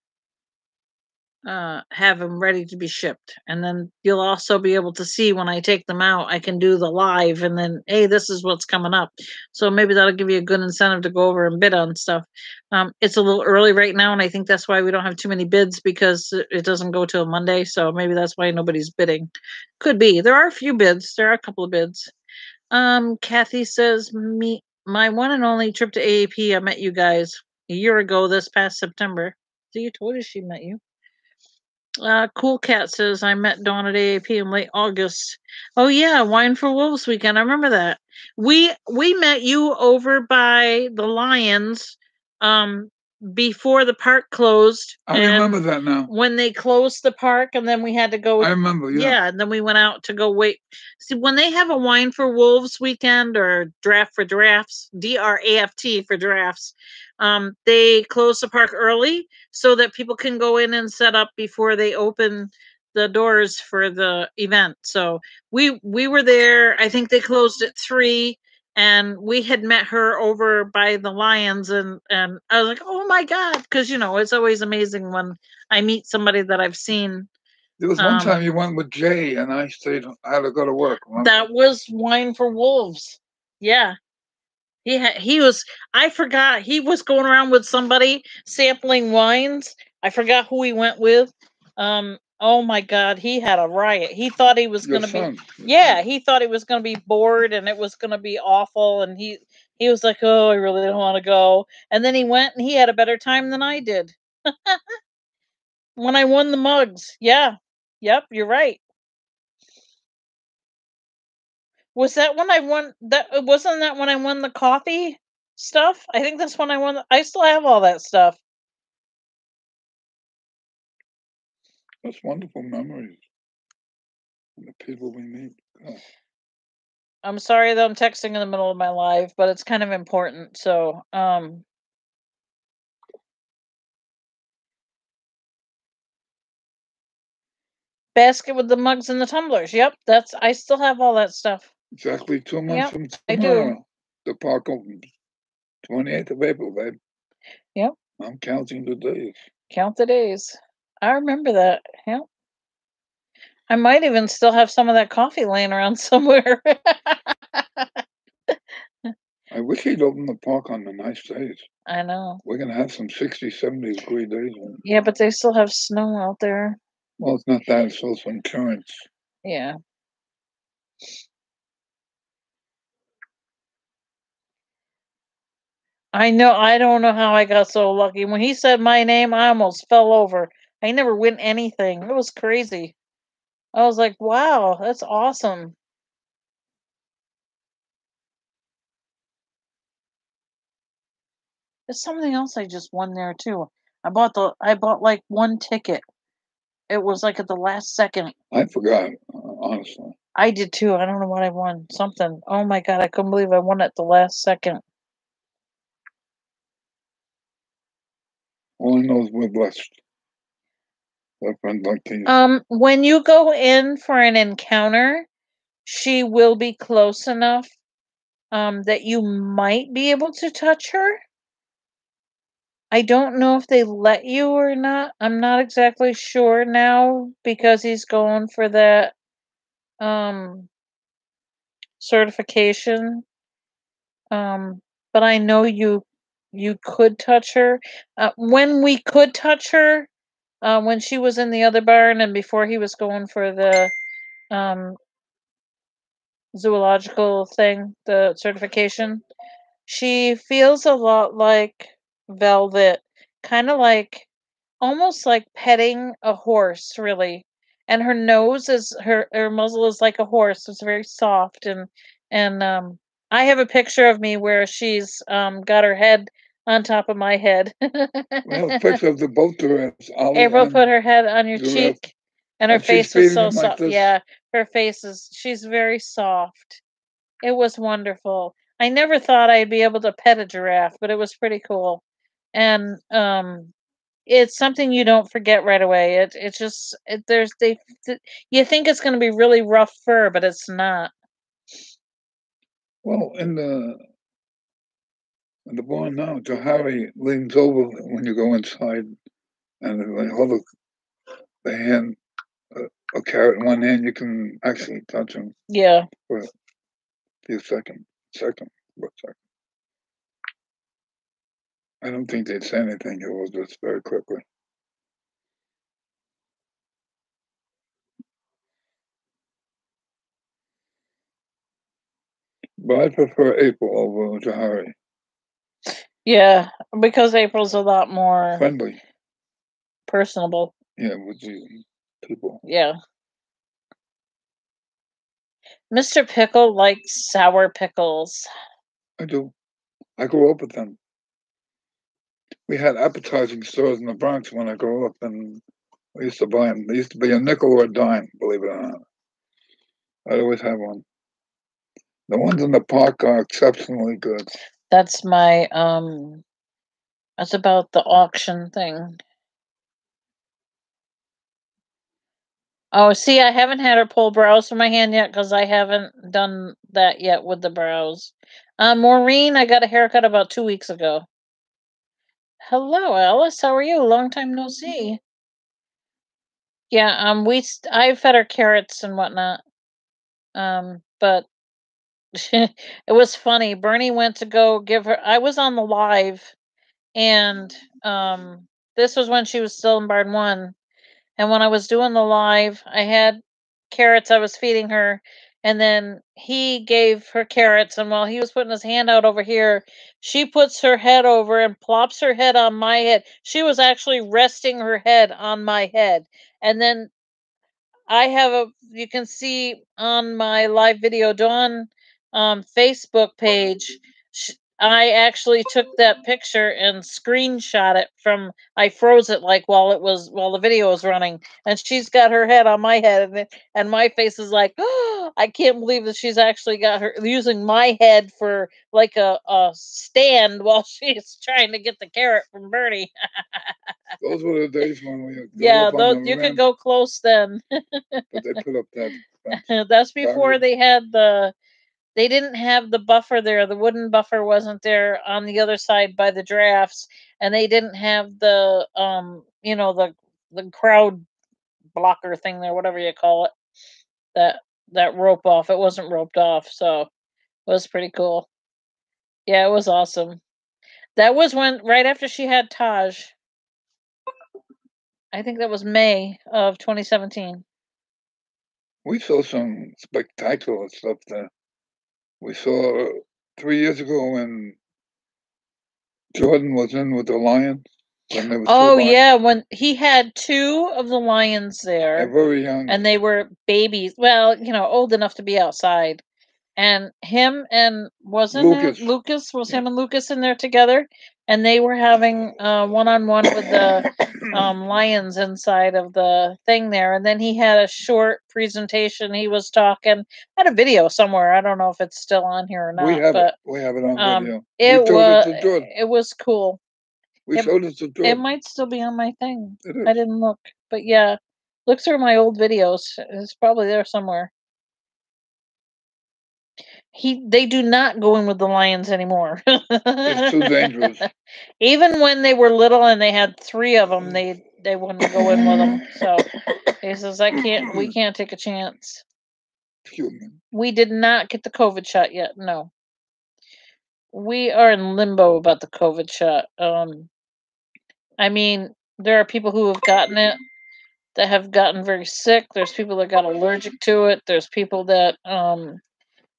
have them ready to be shipped. And then you'll also be able to see when I take them out, I can do the live and then, hey, this is what's coming up. So maybe that'll give you a good incentive to go over and bid on stuff. It's a little early right now, and I think that's why we don't have too many bids because it doesn't go till Monday. So maybe that's why nobody's bidding. Could be. There are a few bids. There are a couple of bids. Kathy says, my one and only trip to AAP, I met you guys a year ago this past September. So you told us she met you. Cool Cat says I met Dawn at AAP in late August. Oh yeah, Wine for Wolves weekend. I remember that. We met you over by the Lions before the park closed. I remember that now. When they closed the park and then we had to go. I remember, yeah. Yeah, and then we went out to go wait. See, when they have a Wine for Wolves weekend or Draft for Drafts, DRAFT for drafts, they close the park early so that people can go in and set up before they open the doors for the event. So we were there. I think they closed at 3, and we had met her over by the Lions, and I was like, oh my god, because it's always amazing when I meet somebody that I've seen. There was one time you went with Jay, and I stayed. I had to go to work. Remember? That was Wine for Wolves. Yeah. He was. I forgot he was going around with somebody sampling wines. I forgot who he went with. Oh my god, he had a riot. He thought he was going to be. Yeah, he thought he was going to be bored and it was going to be awful. And he was like, "Oh, I really don't want to go." And then he went and he had a better time than I did. When I won the mugs. Yeah. Yep, you're right. Was that when I won that? Wasn't that when I won the coffee stuff? I think that's when I won. I still have all that stuff. That's wonderful memories. The people we meet. Oh. I'm sorry that I'm texting in the middle of my live, but it's kind of important. So, basket with the mugs and the tumblers. Yep, I still have all that stuff. Exactly 2 months from tomorrow. I do. The park opens 28th of April, babe. Yep. I'm counting the days. Count the days. I remember that. Yep. I might even still have some of that coffee laying around somewhere. I wish he'd open the park on the nice days. I know. We're going to have some 60, 70 degree days. Yeah, but they still have snow out there. Well, it's not that. It's still some currents. Yeah. I know. I don't know how I got so lucky. When he said my name, I almost fell over. I never win anything. It was crazy. I was like, wow, that's awesome. There's something else I just won there too. I bought like one ticket. It was like at the last second. I forgot, honestly. I did too. I don't know what I won. Something. Oh my god, I couldn't believe I won at the last second. All I know is we're blessed. When you go in for an encounter, she will be close enough that you might be able to touch her. I don't know if they let you or not. I'm not exactly sure now because he's going for that certification. But I know you could touch her. When we could touch her, when she was in the other barn and before he was going for the um zoological thing, the certification, she feels a lot like Velvet, kind of like almost like petting a horse, really. And her nose is her muzzle is like a horse. It's very soft and I have a picture of me where she's got her head on top of my head. We have a picture of the both giraffes, Ollie April put and her head on your giraffe, cheek, and her and she's face was feeding so him like soft. this. Yeah, her face is she's very soft. It was wonderful. I never thought I'd be able to pet a giraffe, but it was pretty cool. And it's something you don't forget right away. It just there's you think it's going to be really rough fur, but it's not. Well, in the barn now, Jahari leans over when you go inside, and when you hold the hand, a carrot in one hand, you can actually touch him Yeah. for a few seconds. What second? I don't think they'd say anything. It was just very quickly. But I prefer April over Jahari. Yeah, because April's a lot more Friendly, personable. yeah, with the people. Yeah. Mr. Pickle likes sour pickles. I do. I grew up with them. We had appetizing stores in the Bronx when I grew up, and we used to buy them. They used to be a nickel or a dime, believe it or not. I'd always have one. The ones in the park are exceptionally good. That's my that's about the auction thing. Oh, see, I haven't had her pull brows from my hand yet because I haven't done that yet with the brows. Maureen, I got a haircut about 2 weeks ago. Hello, Alice. How are you? Long time no see. Yeah, I fed her carrots and whatnot. But it was funny. Bernie went to go give her. I was on the live, and this was when she was still in Barn One. And when I was doing the live, I had carrots I was feeding her, and then he gave her carrots. And while he was putting his hand out over here, she puts her head over and plops her head on my head. She was actually resting her head on my head. And then you can see on my live video Dawn Facebook page. I actually took that picture and screenshot it from. I froze it like while the video was running, and she's got her head on my head, and my face is like, oh, I can't believe that she's actually got her using my head for like a stand while she's trying to get the carrot from Bernie. Those were the days when we drove Yeah, up on the you could ramp, go close then. but they put up that fence. That's before Barrier. they didn't have the buffer there. The wooden buffer wasn't there on the other side by the drafts, and they didn't have the the crowd blocker thing there, whatever you call it. That that rope off. It wasn't roped off, so it was pretty cool. Yeah, it was awesome. That was when right after she had Taj. I think that was May of 2017. We saw some spectacular stuff there. We saw 3 years ago when Jordan was in with the Lions. When there was Oh two lions. yeah, when he had two of the lions there. They're very young. And they were babies. Well, old enough to be outside. And him and Lucas was him and Lucas in there together, and they were having one-on-one with the lions inside of the thing there. And then he had a short presentation. He was talking. I had a video somewhere. I don't know if it's still on here or not. We have it on video. It was cool. We showed it to Jordan. It might still be on my thing. I didn't look, but yeah, look through my old videos. It's probably there somewhere. They do not go in with the lions anymore. It's too dangerous. Even when they were little and they had 3 of them, they wouldn't go in with them. So he says, we can't take a chance. Excuse me. We did not get the COVID shot yet. No. we are in limbo about the COVID shot. I mean, there are people who have gotten it that have gotten very sick. There's people that got allergic to it. There's people that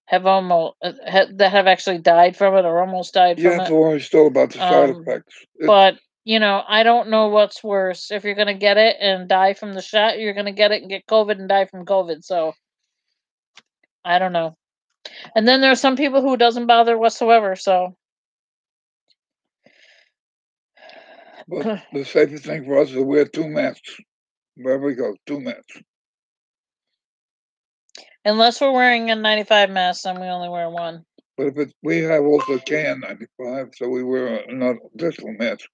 have almost that have actually died from it or almost died You from have it. to worry still about the side effects. But I don't know what's worse. If you're gonna get it and die from the shot, you're gonna get it and get COVID and die from COVID. So I don't know. And then there are some people who it doesn't bother whatsoever. So But the safest thing for us is to wear 2 masks wherever we go. 2 masks. unless we're wearing a 95 mask, then we only wear one. But if we have also KN95, so we wear another additional mask.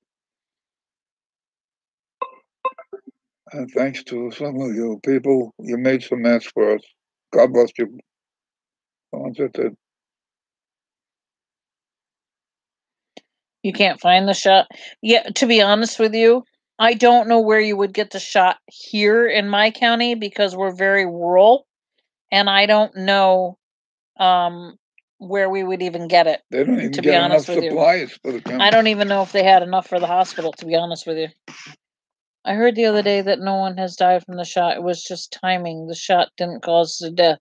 And thanks to some of you people, you made some masks for us. God bless you. The ones that did. You can't find the shot. Yeah, to be honest with you, I don't know where you would get the shot here in my county because we're very rural, and I don't know where we would even get it. They don't even to be get enough honest with you, supplies for the county. I don't even know if they had enough for the hospital. To be honest with you, I heard the other day that no one has died from the shot. It was just timing. The shot didn't cause the death.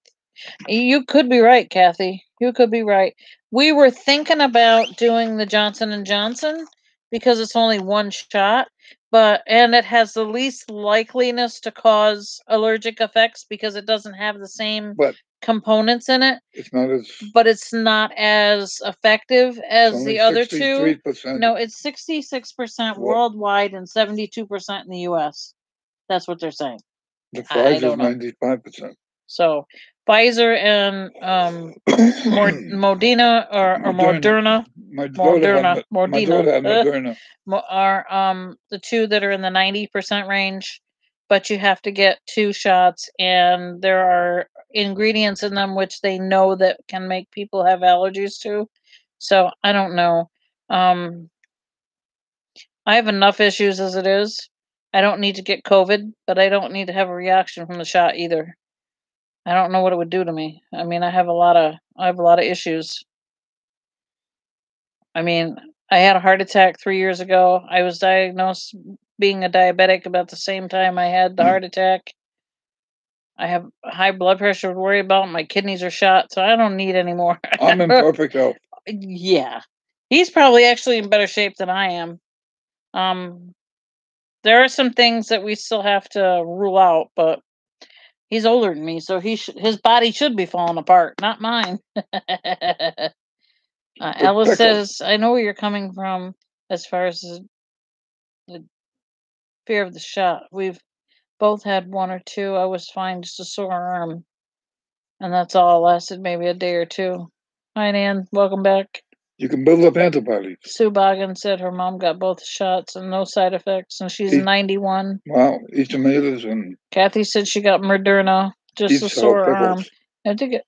You could be right, Kathy. You could be right. We were thinking about doing the Johnson and Johnson because it's only one shot, and it has the least likeliness to cause allergic effects because it doesn't have the same components in it. It's not as. But it's not as effective as the other two. 63%. No, it's 66% worldwide and 72% in the U.S. That's what they're saying. The Pfizer is 95%. So Pfizer and Moderna My daughter had Moderna. Are the two that are in the 90% range, but you have to get 2 shots, and there are ingredients in them which they know that can make people have allergies to. So I don't know. I have enough issues as it is. I don't need to get COVID, but I don't need to have a reaction from the shot either. I don't know what it would do to me. I mean, I have a lot of issues. I mean, I had a heart attack 3 years ago. I was diagnosed being a diabetic about the same time I had the heart attack. I have high blood pressure to worry about. My kidneys are shot, so I don't need any more. I'm in perfect health. Yeah. He's probably actually in better shape than I am. There are some things that we still have to rule out, but he's older than me, so his body should be falling apart, not mine. Alice says, I know where you're coming from as far as the fear of the shot. We've both had 1 or 2. I was fine, just a sore arm. And that's all. It lasted maybe a day or 2. Hi, Nan. Welcome back. You can build up antibodies. Sue Boggin said her mom got both shots and no side effects, and she's 91. Wow, each tomatoes and. Kathy said she got Moderna, just a sore arm. I think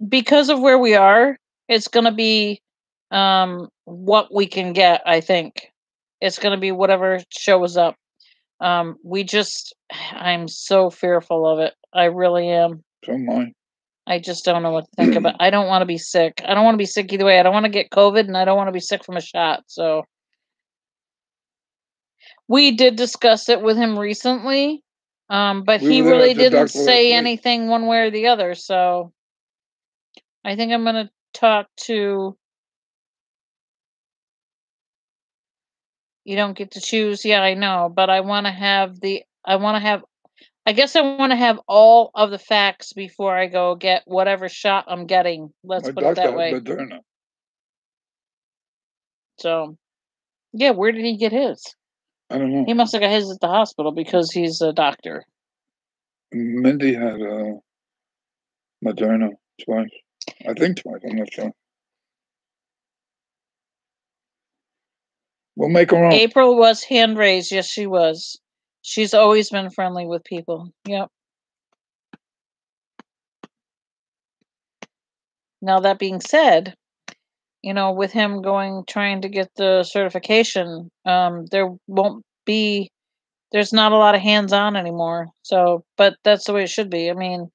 because of where we are, it's going to be what we can get. I think it's going to be whatever shows up. I'm so fearful of it. I really am. So am I. I just don't know what to think about. I don't want to be sick. I don't want to be sick either way. I don't want to get COVID, and I don't want to be sick from a shot. So we did discuss it with him recently, but he really didn't say anything one way or the other. So I think I'm going to talk to. You don't get to choose. Yeah, I know, but I want to have I guess I want to have all of the facts before I go get whatever shot I'm getting. Let's put it that way. Moderna. So, yeah, where did he get his? I don't know. He must have got his at the hospital because he's a doctor. Mindy had Moderna twice. I think twice. I'm not sure. We'll make her own. April was hand raised. Yes, she was. She's always been friendly with people. Yep. Now, that being said, with him trying to get the certification, there's not a lot of hands-on anymore. So, but that's the way it should be. I mean,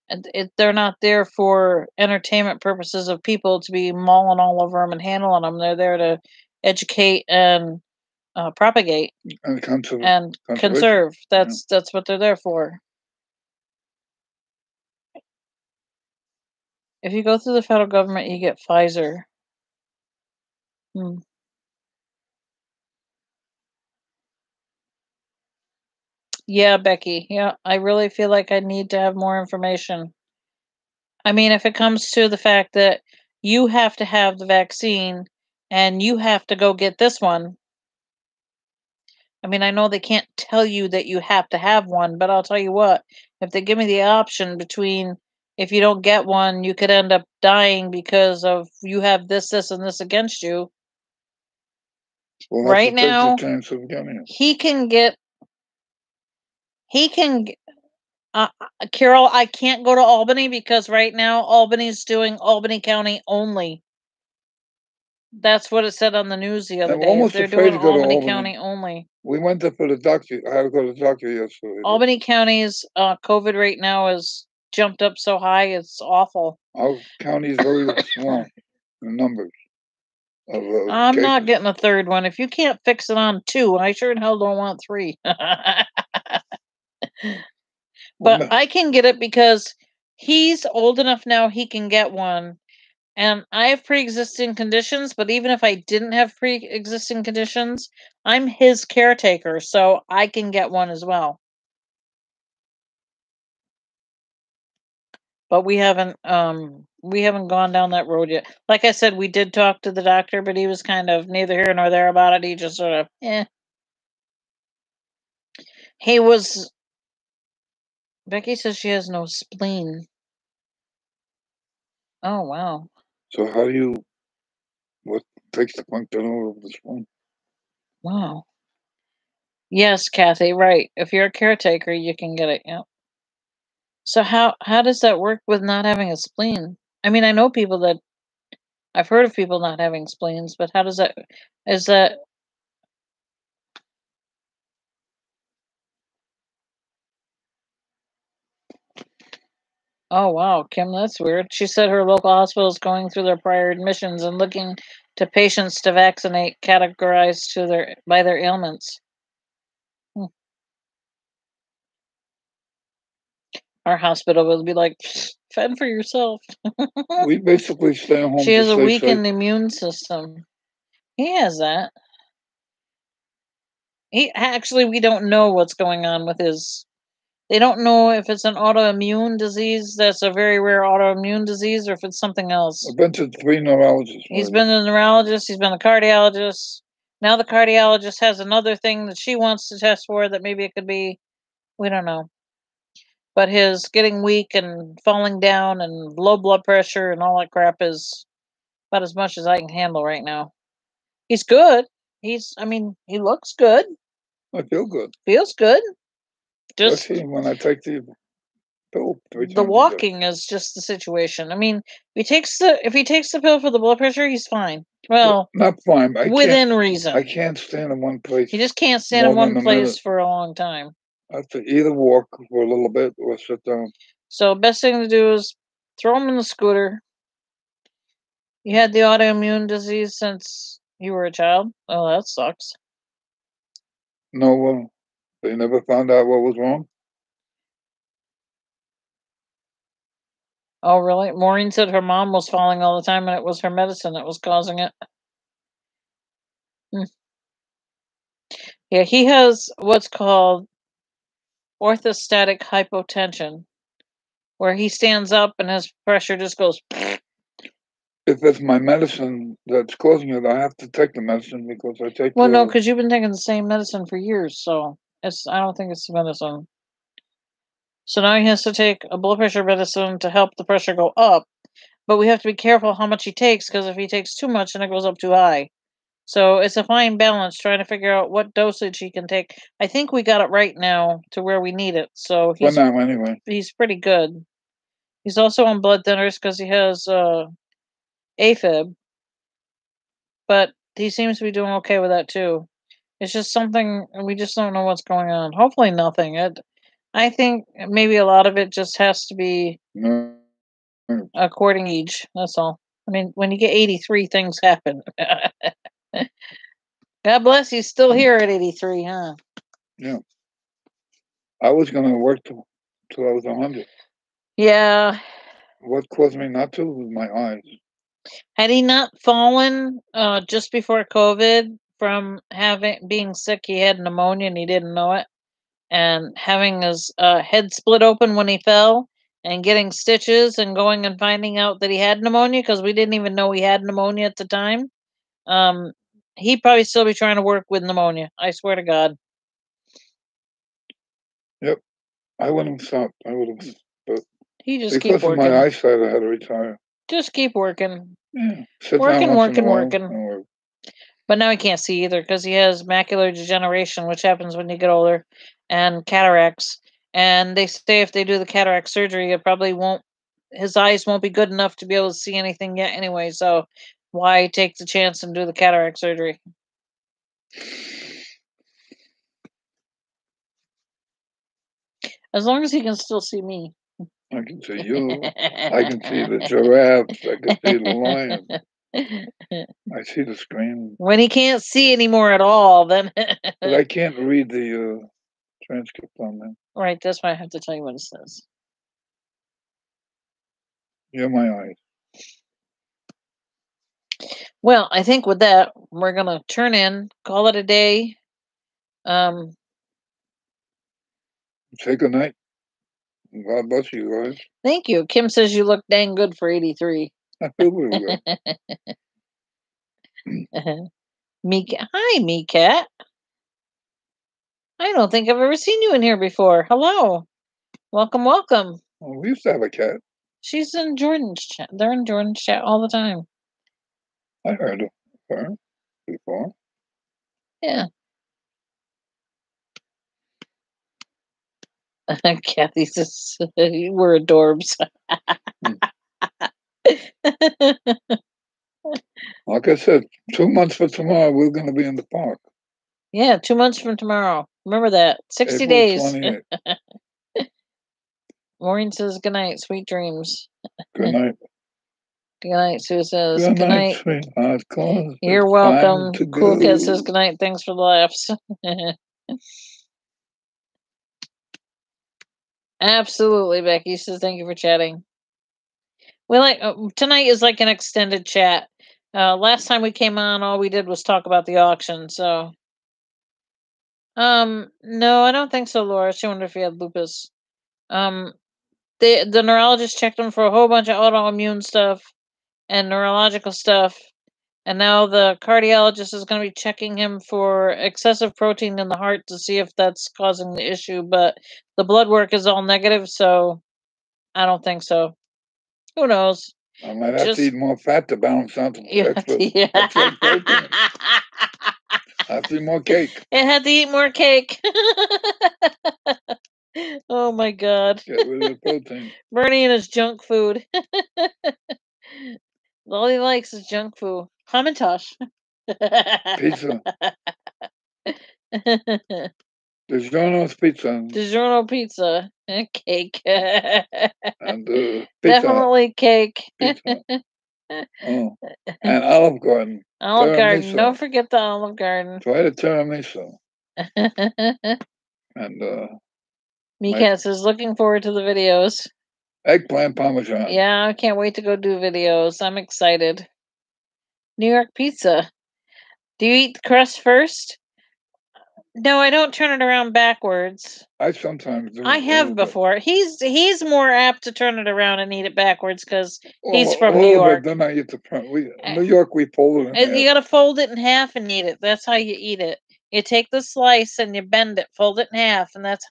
And they're not there for entertainment purposes of people to be mauling all over them and handling them. They're there to educate and propagate And and conservation. conserve. That's what they're there for. If you go through the federal government, you get Pfizer. Hmm. Yeah, Becky. Yeah, I really feel like I need to have more information. I mean, if it comes to the fact that you have to have the vaccine and you have to go get this one, I mean, I know they can't tell you that you have to have one, but I'll tell you what, if they give me the option between if you don't get one, you could end up dying because of you have this, this, and this against you. We'll have Right to take the now, chance of getting it. he can get, he can, Carol, I can't go to Albany because right now Albany's doing Albany County only. That's what it said on the news the other I'm day. almost They're afraid doing to go to Albany Albany. County only. We went there for the doctor. I had to go to the doctor yesterday. Albany County's COVID rate now is jumped up so high, it's awful. Our county is very small in numbers of I'm cases. not getting a third one. If you can't fix it on 2, I sure in hell don't want 3. But I can get it because he's old enough now he can get one. And I have pre-existing conditions, but even if I didn't have pre-existing conditions, I'm his caretaker, so I can get one as well. But we haven't gone down that road yet. Like I said, we did talk to the doctor, but he was kind of neither here nor there about it. He just sort of, eh. He was Becky says she has no spleen. Oh wow. So what takes the function over of the spleen? Wow. Yes, Kathy, right. If you're a caretaker, you can get it, yeah. So how does that work with not having a spleen? I mean, I know people that I've heard of people not having spleens, but how does that is that Oh wow, Kim, that's weird. She said her local hospital is going through their prior admissions and looking to patients to vaccinate categorized to their by their ailments. Hmm. Our hospital will be like, fend for yourself. We basically stay home She to has a stay safe. weakened immune system. He has that. He actually, we don't know what's going on with his. They don't know if it's an autoimmune disease that's a very rare autoimmune disease or if it's something else. I've been to 3 neurologists. He's been a neurologist, he's been a cardiologist. Now the cardiologist has another thing that she wants to test for that maybe it could be, we don't know. But his getting weak and falling down and low blood pressure and all that crap is about as much as I can handle right now. He's good. I mean, he looks good. I feel good. Feels good. Just especially when I take the pill 3 the times a day. walking is just the situation. I mean, if he takes the pill for the blood pressure, he's fine. Well, Not fine. within reason. I can't stand in one place. You just can't stand in more one than a place minute. for a long time. I have to either walk for a little bit or sit down. So best thing to do is throw him in the scooter. You had the autoimmune disease since you were a child? Oh, that sucks. No, they never found out what was wrong. Oh, really? Maureen said her mom was falling all the time and it was her medicine that was causing it. Yeah, he has what's called orthostatic hypotension, where he stands up and his pressure just goes. If it's my medicine that's causing it, I have to take the medicine because I take. Well, no, because you've been taking the same medicine for years, so I don't think it's the medicine. So now he has to take a blood pressure medicine to help the pressure go up, but we have to be careful how much he takes because if he takes too much, then it goes up too high. So it's a fine balance trying to figure out what dosage he can take. I think we got it right now to where we need it. So for now, anyway. He's pretty good. He's also on blood thinners because he has AFib, but he seems to be doing okay with that too. It's just something we just don't know what's going on. Hopefully nothing. I think maybe a lot of it just has to be No. according to age. That's all. I mean, when you get 83, things happen. God bless you, still here at 83, huh? Yeah. I was going to work till I was 100. Yeah. What caused me not to was my eyes. Had he not fallen just before COVID from being sick, he had pneumonia and he didn't know it, and having his head split open when he fell, and getting stitches and going and finding out that he had pneumonia because we didn't even know he had pneumonia at the time. Um, he'd probably still be trying to work with pneumonia. I swear to God. Yep. I wouldn't have stopped. I would have. But He just keep because of my working. eyesight, I had to retire. Just keep working. Yeah. Sit Working, down once working, in a while working. and work. But now he can't see either because he has macular degeneration, which happens when you get older, and cataracts. And they say if they do the cataract surgery, it probably won't. His eyes won't be good enough to be able to see anything yet, anyway. So, why take the chance and do the cataract surgery? As long as he can still see me. I can see you. I can see the giraffes. I can see the lion. I see the screen. When he can't see anymore at all, then. But I can't read the transcript on that. Right, that's why I have to tell you what it says. You're my eyes. Well, I think with that, we're gonna turn in, call it a day. Say good night. God bless you guys. Thank you. Kim says you look dang good for 83. I feel really good. Hi, Meekat. I don't think I've ever seen you in here before. Hello. Welcome, welcome. Well, we used to have a cat. She's in Jordan's chat. They're in Jordan's chat all the time. I heard of her before. Yeah. Kathy says we're adorbs. Like I said, 2 months from tomorrow, we're going to be in the park. Yeah, 2 months from tomorrow. Remember that. 60 April days. 28th. Maureen says good night, sweet dreams. Good night. Good night, Sue says Good good night, night. sweetheart. You're welcome. Cool Cat says good night. Thanks for the laughs. Absolutely, Becky says thank you for chatting. We like tonight is like an extended chat. Last time we came on, all we did was talk about the auction. So, no, I don't think so, Laura. She wondered if he had lupus. The neurologist checked him for a whole bunch of autoimmune stuff and neurological stuff. And now the cardiologist is going to be checking him for excessive protein in the heart to see if that's causing the issue. But the blood work is all negative, so I don't think so. Who knows? I might have to eat more fat to balance out the extra protein. I have to eat more cake. It had to eat more cake. Oh my God. Get rid of the protein. Bernie and his junk food. All he likes is junk food. Hamantash. Pizza. DiGiorno's pizza. DiGiorno pizza. Cake. And pizza. Definitely cake. Pizza. Oh. And Olive Garden. Olive Garden. Don't forget the Olive Garden. Try the tiramisu. And Meekat says looking forward to the videos. Eggplant parmesan. Yeah, I can't wait to go do videos. I'm excited. New York pizza. Do you eat the crust first? No, I don't turn it around backwards. I sometimes do. I have before. He's more apt to turn it around and eat it backwards because he's from New York. Then I eat the front. New York, we fold it in half. You gotta fold it in half and eat it. That's how you eat it. You take the slice and you bend it, fold it in half, and that's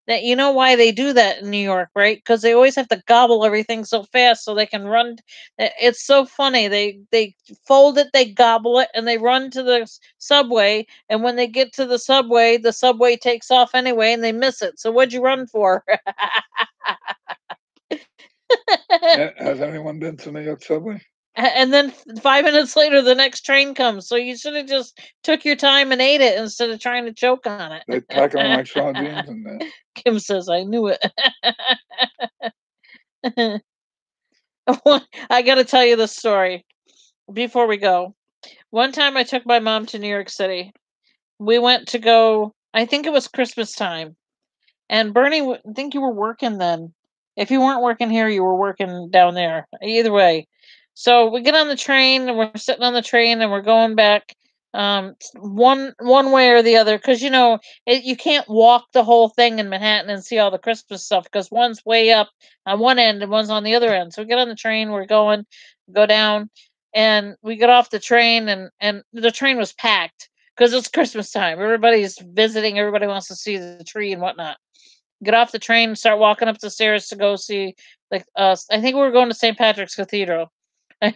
that. You know why they do that in New York, right? Because they always have to gobble everything so fast so they can run. It's so funny. They fold it, they gobble it, and they run to the subway. And when they get to the subway takes off anyway, and they miss it. So what'd you run for? Has anyone been to New York subway? And then 5 minutes later, the next train comes. So you should have just took your time and ate it instead of trying to choke on it. They pack them like sardines in there. Kim says, I knew it. I got to tell you the story before we go. One time I took my mom to New York City. We went to go, I think it was Christmas time. And Bernie, I think you were working then. If you weren't working here, you were working down there. Either way. So we get on the train and we're sitting on the train and we're going back one way or the other because you can't walk the whole thing in Manhattan and see all the Christmas stuff because one's way up on one end and one's on the other end. So we get on the train, we're going, go down, and we get off the train and the train was packed because it's Christmas time. Everybody's visiting, everybody wants to see the tree and whatnot. Get off the train, start walking up the stairs to go see, like, I think we were going to St. Patrick's Cathedral.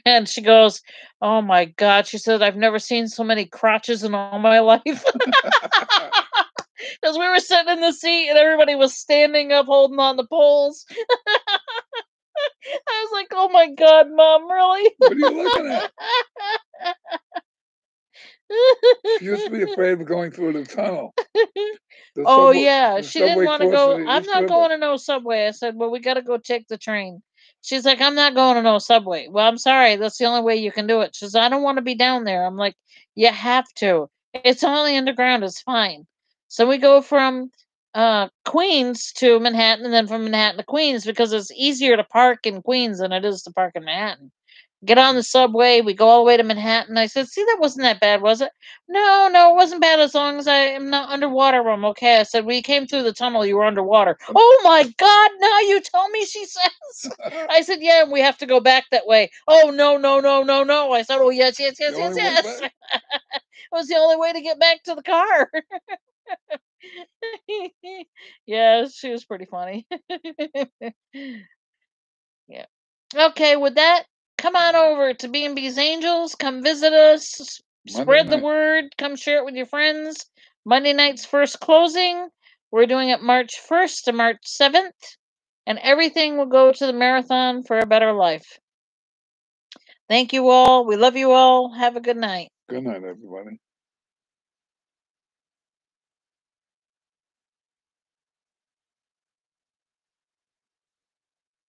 And she goes, "Oh my God!" She said, "I've never seen so many crotches in all my life." Because we were sitting in the seat and everybody was standing up, holding on the poles. I was like, "Oh my God, Mom, really?" What are you looking at? She used to be afraid of going through the tunnel. Oh yeah, The she didn't subway want to crosses go. the I'm East not River. going to no subway. I said, "Well, we got to go take the train." She's like, "I'm not going to no subway." Well, I'm sorry. That's the only way you can do it. She says, "I don't want to be down there." I'm like, "You have to. It's only underground. It's fine." So we go from Queens to Manhattan, and then from Manhattan to Queens because it's easier to park in Queens than it is to park in Manhattan. Get on the subway. We go all the way to Manhattan. I said, "See, that wasn't that bad, was it?" No, no, it wasn't bad as long as I am not underwater. I'm okay. I said, "We came through the tunnel. You were underwater." Oh my God! Now you tell me, she says. I said, "Yeah, we have to go back that way." Oh no, no, no, no, no! I said, "Oh yes, yes, yes, The yes, only way yes." back? It was the only way to get back to the car. Yeah, she was pretty funny. Yeah. Okay, with that, come on over to B&B's Angels. Come visit us. Monday Spread the night. word. Come share it with your friends. Monday night's first closing. We're doing it March 1st to March 7th. And everything will go to the Marathon for a Better Life. Thank you all. We love you all. Have a good night. Good night, everybody.